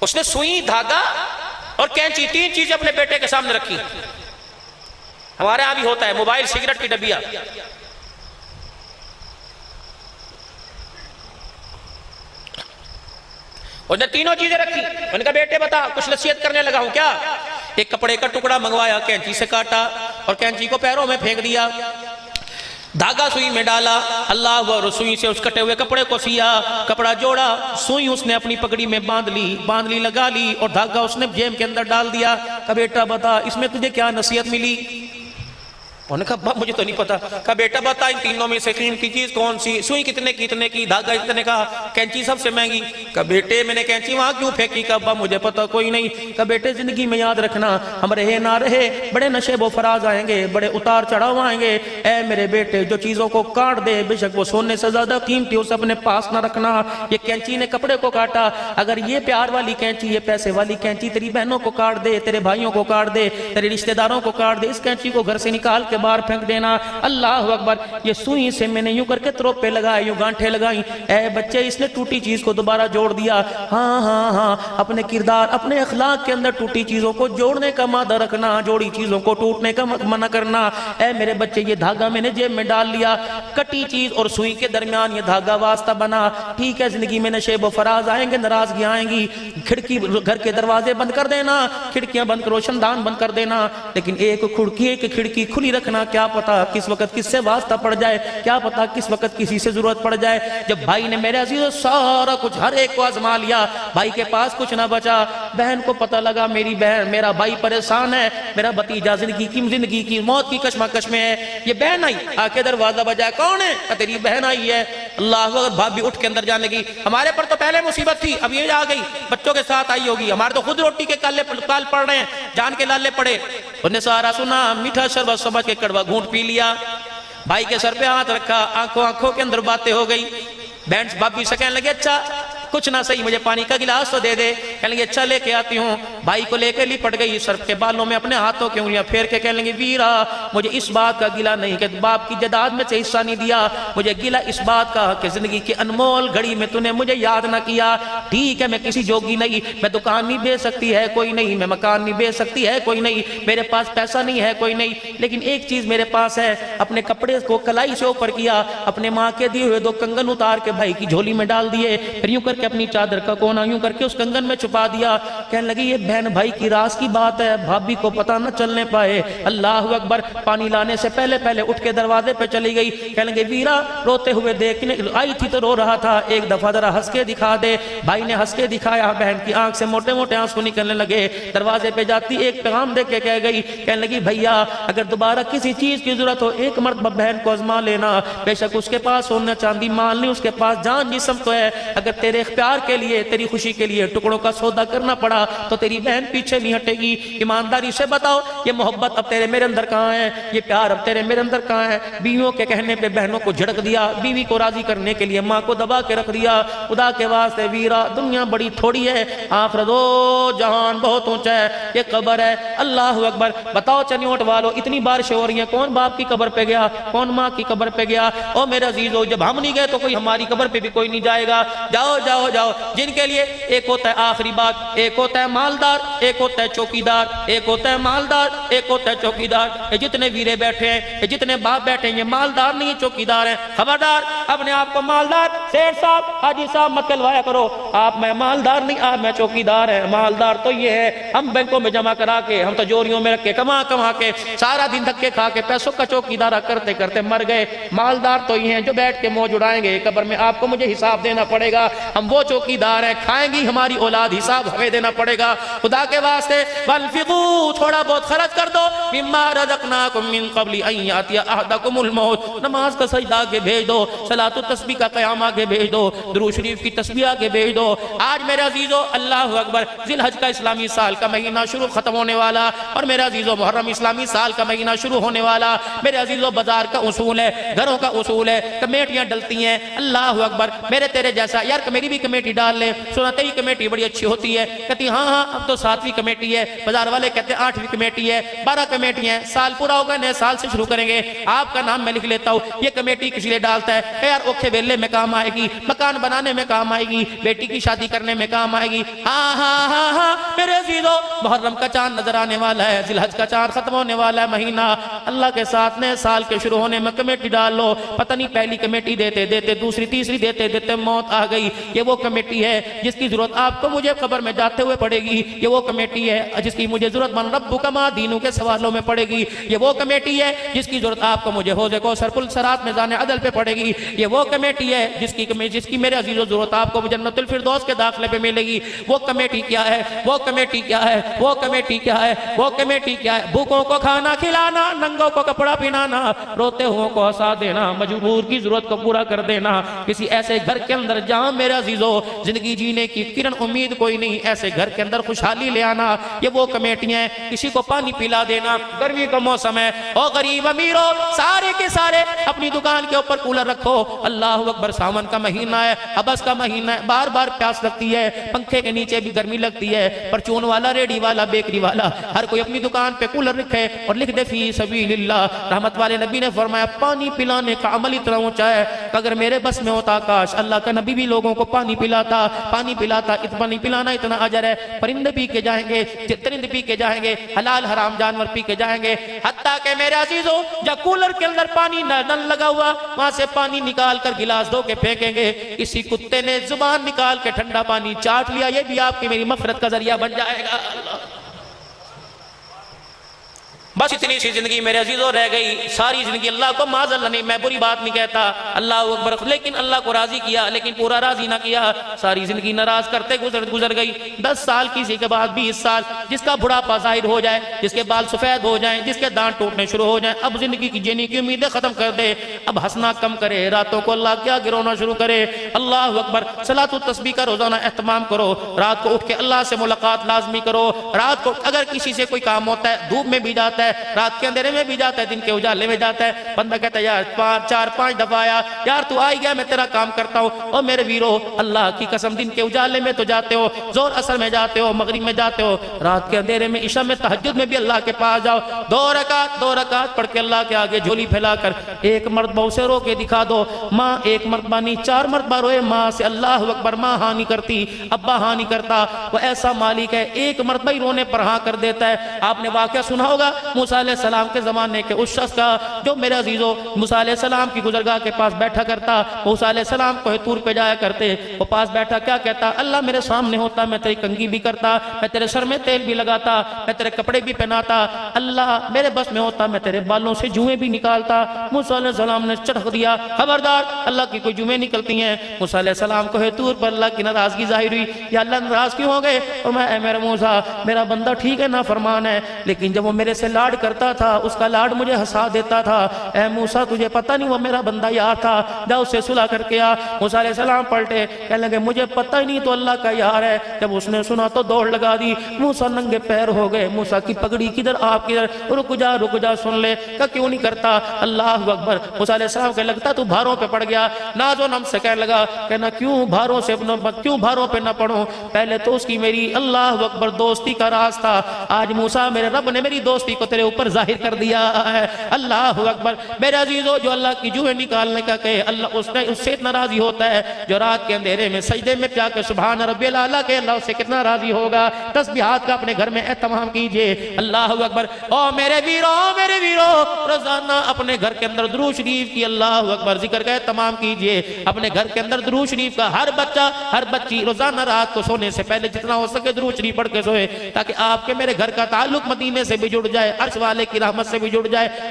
उसने सुई, धागा और कैंची, 3 चीजें अपने बेटे के सामने रखी। हमारे यहां भी होता है, मोबाइल, सिगरेट की डबिया। उसने तीनों चीजें रखी। मैंने कहा बेटे बता, कुछ नसीहत करने लगा हूं क्या? एक कपड़े का टुकड़ा मंगवाया, कैंची से काटा और कैंची को पैरों में फेंक दिया, धागा सुई में डाला, अल्लाह व सुई से उस कटे हुए कपड़े को सिया, कपड़ा जोड़ा, सुई उसने अपनी पगड़ी में बांध ली, लगा ली और धागा उसने जेब के अंदर डाल दिया। कहा बेटा बता इसमें तुझे क्या नसीहत मिली? उन्होंने कहा मुझे तो नहीं पता। कहा बेटा बता इन तीनों में से कीमती चीज कौन सी? सुई कितने की, धागा इतने का, कैंची सबसे महंगी। कहा बेटे मैंने कैंची वहां क्यों फेंकी? कहा मुझे पता कोई नहीं। कहा बेटे जिंदगी में याद रखना, हम रहे ना रहे बड़े नशे वो फराज आएंगे, बड़े उतार चढ़ाव आएंगे। ऐ मेरे बेटे जो चीजों को काट दे, बेशक वो सोने से ज्यादा कीमती, उसे अपने पास ना रखना। ये कैंची ने कपड़े को काटा, अगर ये प्यार वाली कैंची, ये पैसे वाली कैंची तेरी बहनों को काट दे, तेरे भाइयों को काट दे, तेरे रिश्तेदारों को काट दे, इस कैंची को घर से निकाल के बाहर फेंक देना। अल्लाह अकबर, ये सुई से मैंने यूं करके त्रोपे लगाए, यूं गांठे लगाई। ऐ बच्चे इसने टूटी चीज को दोबारा जोड़ दिया। हाँ हाँ हाँ, अपने किरदार, अपने अखलाक के अंदर टूटी चीजों को जोड़ने का मादा रखना, जोड़ी चीजों को टूटने का मना करना। ऐ मेरे बच्चे ये धागा मैंने जेब में डाल लिया, कटी चीज और सुई के दरमियान ये धागा वास्ता बना। ठीक है जिंदगी में नशे व फराज आएंगे, नाराजगी आएंगी, खिड़की घर के दरवाजे बंद कर देना, खिड़कियां बंद कर, रोशनदान बंद कर देना, लेकिन एक खिड़की खुली रखना। क्या पता किस वक्त किससे वास्ता पड़ जाए, क्या पता किस वक्त किसी से जरूरत पड़ जाए। जब भाई ने मेरे अजीजों सारा कुछ हर एक को आजमा लिया, भाई के पास कुछ ना बचा। बहन को पता लगा मेरी बहन, मेरा भाई परेशान है, मेरा भतीजा जिंदगी की मौत की कश्मकश में है। ये बहन आई, आके दरवाजा बजाया, कौन है? तेरी बहन आई है। अल्लाह अकबर, भाभी उठ के अंदर जाने की, हमारे पर तो पहले मुसीबत थी, अब ये आ गई, बच्चों के साथ आई होगी, हमारे तो खुद रोटी के काल पड़ रहे हैं, जान के लाले पड़े। उन्हें सारा सुना, मीठा शरबत समझ के कड़वा घूंट पी लिया, भाई के सर पे हाथ रखा, आंखों के अंदर बातें हो गई। बहन भाभी से कहने लगे अच्छा कुछ ना सही मुझे पानी का गिलास तो दे दे। कहने लगे अच्छा लेके आती हूँ। भाई को लेके लिपट गई, सर के बालों में अपने हाथों की उंगलियां फेर के कहने लगी वीरा मुझे इस बात का गिला नहीं कि बाप की जायदाद में से हिस्सा नहीं दिया, मुझे गिला इस बात का कि जिंदगी की अनमोल घड़ी में तूने मुझे याद ना किया। ठीक है मैं किसी जोगी नहीं, मैं दुकान नहीं बेच सकती है कोई नहीं, मैं मकान नहीं बेच सकती है कोई नहीं, मेरे पास पैसा नहीं है कोई नहीं, लेकिन एक चीज मेरे पास है। अपने कपड़े को कलाई से ऊपर किया, अपने माँ के दिए हुए 2 कंगन उतार के भाई की झोली में डाल दिए, फिर यूं करके अपनी चादर का कोना यूं करके उस कंगन में छुपा दिया। कहने लगी ये बहन भाई की राज की बात है, भाभी को पता न चलने पाए। अल्लाह अकबर। पानी लाने से पहले पहले उठ के दरवाजे पे चली गई। कहने लगी वीरा रोते हुए देखने आई थी तो रो रहा था, एक दफा जरा हंस के दिखा दे। भाई ने हंस के दिखाया, बहन की आंख से मोटे मोटे आंसू निकलने लगे। दरवाजे पे जाती एक पैगाम दे के कह गई, कहने लगी भैया अगर दोबारा किसी चीज की जरूरत हो एक मर्तबा बहन को आजमा लेना, बेशक उसके पास सोना चांदी माल नहीं, उसके पास जान जिस्म तो है, अगर तेरे प्यार के लिए तेरी खुशी के लिए टुकड़ों का सौदा करना पड़ा तो तेरी बहन पीछे नहीं हटेगी। ईमानदारी से बताओ ये मोहब्बत अब तेरे मेरे अंदर कहाँ है, ये प्यार अब तेरे मेरे अंदर कहाँ है। बीवियों के कहने पे बहनों को झड़क दिया, बीवी को राजी करने के लिए माँ को दबा के रख दिया। खुदा के वास्ते वीरा दुनिया बड़ी थोड़ी है, आखिरत जहान बहुत ऊंचा है, ये कब्र है। अल्लाह अकबर। बताओ चनियोट वालों इतनी बारिश हो रही है, कौन बाप की कब्र पे गया, कौन माँ की कब्र पे गया। ओ मेरे अजीजों जब हम नहीं गए तो कोई हमारी कब्र पे भी कोई नहीं जाएगा। जाओ जाओ जाओ, जिनके लिए एक होता है आखिरी हमारी बात, एक होता है मालदार, एक होता है चौकीदार, एक होता है मालदार, एक होता है चौकीदार। ये जितने वीरे बैठे हैं, ये जितने बाप बैठे हैं, ये मालदार नहीं चौकीदार हैं। खबरदार, अपने आप को मालदार, सेठ साहब, हाजी साहब मत कहलवाया करो। आप मैं मालदार नहीं, आप मैं चौकीदार है। मालदार तो ये है हम बैंकों में जमा करा के, हम तिजोरियों में रख के, कमा कमा के, सारा दिन धक्के खा के पैसों का चौकीदारा करते करते मर गए। मालदार तो ये हैं जो बैठ के मौज उड़ाएंगे, कब्र में आपको मुझे हिसाब देना पड़ेगा। हम वो चौकीदार हैं, खाएंगी हमारी औलाद, हिसाब हमें देना पड़ेगा। खुदा के वास्ते वन्फिकू, थोड़ा बहुत खर्च कर दो, मिम्मा रज़क़नाकुम मिन क़ब्लि अन यातिया अहदकुमुल मौत। नमाज का सजदा आगे भेज दो, सलातुत तस्बीह का क़याम आगे भेज दो, दुरूद शरीफ की तस्बीह आगे भेज दो। आज मेरे अजीजों, अल्लाहु अकबर, जिलहज का इस्लामी साल का महीना शुरू खत्म होने वाला, और मेरे अजीजों मुहर्रम इस्लामी साल का महीना शुरू होने वाला। मेरे अजीजों, बाजार का उसूल है, घरों का उसूल है, कमेटियां डलती हैं। अल्लाहु अकबर, मेरे तेरे जैसा यार मेरी भी कमेटी डाल ले। सुना तेरी कमेटी बड़ी अच्छी होती है, कहती हाँ हाँ अब तो 7वीं कमेटी है। बाजार वाले कहते हैं 8वीं कमेटी है, 12 कमेटी है, साल पूरा होगा नए साल से शुरू करेंगे। आपका नाम मैं लिख लेता हूँ। ये कमेटी किस लिए डालता है? यार औखे वेले में काम आएगी, मकान बनाने में काम आएगी, बेटी की शादी करने में काम आएगी। हाँ हाँ हाँ हाँ मेरे अजीजों, मुहर्रम का चांद नजर आने वाला है, जिलहज का चांद खत्म होने वाला है महीना। अल्लाह के साथ नए साल के शुरू होने में कमेटी डाल लो। पता नहीं पहली कमेटी देते देते दूसरी तीसरी देते देते मौत आ गई। ये वो कमेटी है जिसकी जरूरत आपको मुझे खबर में जाते हुए पड़ेगी। ये वो कमेटी है जिसकी मुझे जरूरत मन रब्बु कमा दीनू के सवालों में पड़ेगी। ये वो कमेटी है जिसकी जरूरत आपको मुझे हौज़े कौसर पुल सरात में जाने अदल पे पड़ेगी। ये वो कमेटी है जिसकी मेरे अजीजों जरूरत आपको जन्नतुल फिरदौस के दाखिले पे मिलेगी। वो कमेटी क्या है? वो कमेटी क्या है? वो कमेटी क्या है? वो कमेटी क्या है? भूखों को खाना खिलाना, नंगों को कपड़ा पहनाना, रोते हुओं को हंसा देना, मजबूर की जरूरत को पूरा कर देना। किसी ऐसे घर के अंदर जहां मेरे अजीजों जिंदगी जीने की किरण उम्मीद कोई नहीं, ऐसे घर के अंदर खुशहाली ले आना। ये वो कमेटियां हैं। किसी को पानी पिला देना, गर्मी का मौसम है, ओ गरीब अमीरों सारे के सारे अपनी दुकान के ऊपर कूलर रखो। अल्लाह अकबर, सावन का महीना है, अबस का महीना है, बार बार प्यास लगती है, पंखे के नीचे भी गर्मी लगती है। परचून वाला, रेडी वाला, बेकरी वाला, हर कोई अपनी दुकान पे कूलर रखे और लिख दे फी सबीलिल्लाह। रहमत वाले नबी ने फरमाया पानी पिलाने का अमल इतना ऊंचा है कि अगर मेरे बस में होता काश अल्लाह का नबी भी लोगों को पानी पिलाता। पानी पिलाता, पानी पिलाना इतना अजर है। परिंदे पी के जाएंगे, तिरिंद पी के जाएंगे, हलाल हराम जानवर पी के जाएंगे। हत्ता के मेरे अजीजों, जब कूलर के अंदर पानी नल लगा हुआ, वहां से पानी निकाल कर गिलास धो के फेंकेंगे। किसी कुत्ते ने जुबान निकाल के ठंडा पानी चाट लिया, ये भी आपकी मेरी मफरत का जरिया बन जाएगा। बस इतनी सी जिंदगी मेरे अजीजों रह गई। सारी जिंदगी अल्लाह को माज़अल्लाह नहीं, मैं बुरी बात नहीं कहता, अल्लाह अकबर, लेकिन अल्लाह को राजी किया, लेकिन पूरा राजी ना किया। सारी जिंदगी नाराज करते गुजर गई। 10 साल किसी के बाद 20 साल, जिसका बुढ़ापा जाहिर हो जाए, जिसके बाल सफेद हो जाएं, जिसके दांत टूटने शुरू हो जाएं, अब जिंदगी की जीने की उम्मीदें खत्म कर दे, अब हंसना कम करे, रातों को अल्लाह क्या गिरोना शुरू करे। अल्लाह अकबर, सलातुत तस्बीह का रोजाना एहतमाम करो। रात को उठ के अल्लाह से मुलाकात लाजमी करो। रात को अगर किसी से कोई काम होता है, धूप में भी जाता है, रात के अंधेरे में भी जाता है, दिन के उजाले में जाता है, बंदा कहता है यार 4-5 दफा आया, यार तू आ गया, मैं तेरा काम करता हूँ। और मेरे वीरो, अल्लाह की कसम, दिन के उजाले में तो जाते हो, जोर असर में जाते हो, मगरिब में जाते हो, रात के अंधेरे में, इशा में, तहज्जुद में भी अल्लाह के पास जाओ। 2 रकात पढ़ के अल्लाह के आगे झोली फैलाकर एक मर्तबा उसे रो के दिखा दो। माँ एक मर्तबा नहीं, 4 मर्तबा रोए माँ से, अल्लाह अकबर। माँ हाँ नहीं करती, अब्बा हाँ नहीं करता, वो ऐसा मालिक है, एक मर्तबा ही रोने पर हाँ कर देता है। आपने वाकया सुना होगा मूसा अलैहिस्सलाम के जमाने के उस शख्स का, जो मेरे अजीजों मूसा अलैहिस्सलाम की गुजरगाह के पास बैठा करता। मूसा अलैहिस्सलाम को तूर पे जाया करते, वो पास बैठा क्या कहता, अल्लाह मेरे सामने होता, मैं तेरी कंघी भी करता, मैं तेरे सर में तेल भी लगाता, मैं तेरे कपड़े भी पहनाता। अल्लाह मेरे बस में होता, मैं तेरे बालों से जुएं भी निकालता। मूसा अलैहिस्सलाम ने चटक दिया, खबरदार, अल्लाह की कोई जुएं निकलती हैं। मूसा अलैहिस्सलाम को तूर पर अल्लाह की नाराजगी जाहिर हुई, या अल्लाह नाराज क्यों हो गए? और मैं मेरा मूसा, मेरा बंदा ठीक है ना फरमान है, लेकिन जब वो मेरे से लाड करता था, उसका लाड मुझे हंसा देता था। ए मूसा, तुझे पता नहीं वो मेरा बंदा यार था, जा उससे सुलह करके आ। मूसा अलैहिस्सलाम पलटे, कहने लगे मुझे पता ही नहीं तो अल्लाह का यार है। जब उसने सुना तो दौड़ लगा दी। मूसा नंगे पैर हो गए। मूसा की पगड़ी किधर, आप किधर? रुक जा सुन ले। क्या क्यों नहीं करता? अल्लाह अकबर। मूसा अलैहिस्सलाम के लगता तू भारों पे पड़ गया। नाजो नम से कहने लगा, कहना क्यों भारों पे न पढ़ूं? पहले तो उसकी मेरी अल्लाह अकबर दोस्ती का राज था। आज मूसा, मेरे रब ने मेरी दोस्ती को तेरे मेरे ऊपर जाहिर कर दिया है। अल्लाह अकबर। मेरे अजीजों, जो अल्लाह की जुए निकालने का कहे, अल्लाह उससे इतना राजी होता है। जो रात के अंधेरे में सजदे में जाकर सुभान रब्बिल आला के, अल्लाह उससे कितना राजी होगा। तस्बीहात का अपने घर में एहतमाम कीजिए। अल्लाह अकबर। ओ मेरे वीरों, रोजाना अपने घर के अंदर दुरूद शरीफ की, अल्लाह अकबर, जिक्र का तमाम कीजिए। अपने घर के अंदर दुरूद शरीफ का हर बच्चा हर बच्ची रोजाना रात को सोने से पहले जितना हो सके दुरूद शरीफ पढ़ के सोए, ताकि आपके मेरे घर का ताल्लुक मदीने से भी जुड़ जाए, अर्श वाले की रहमत से भी जुड़ जाए।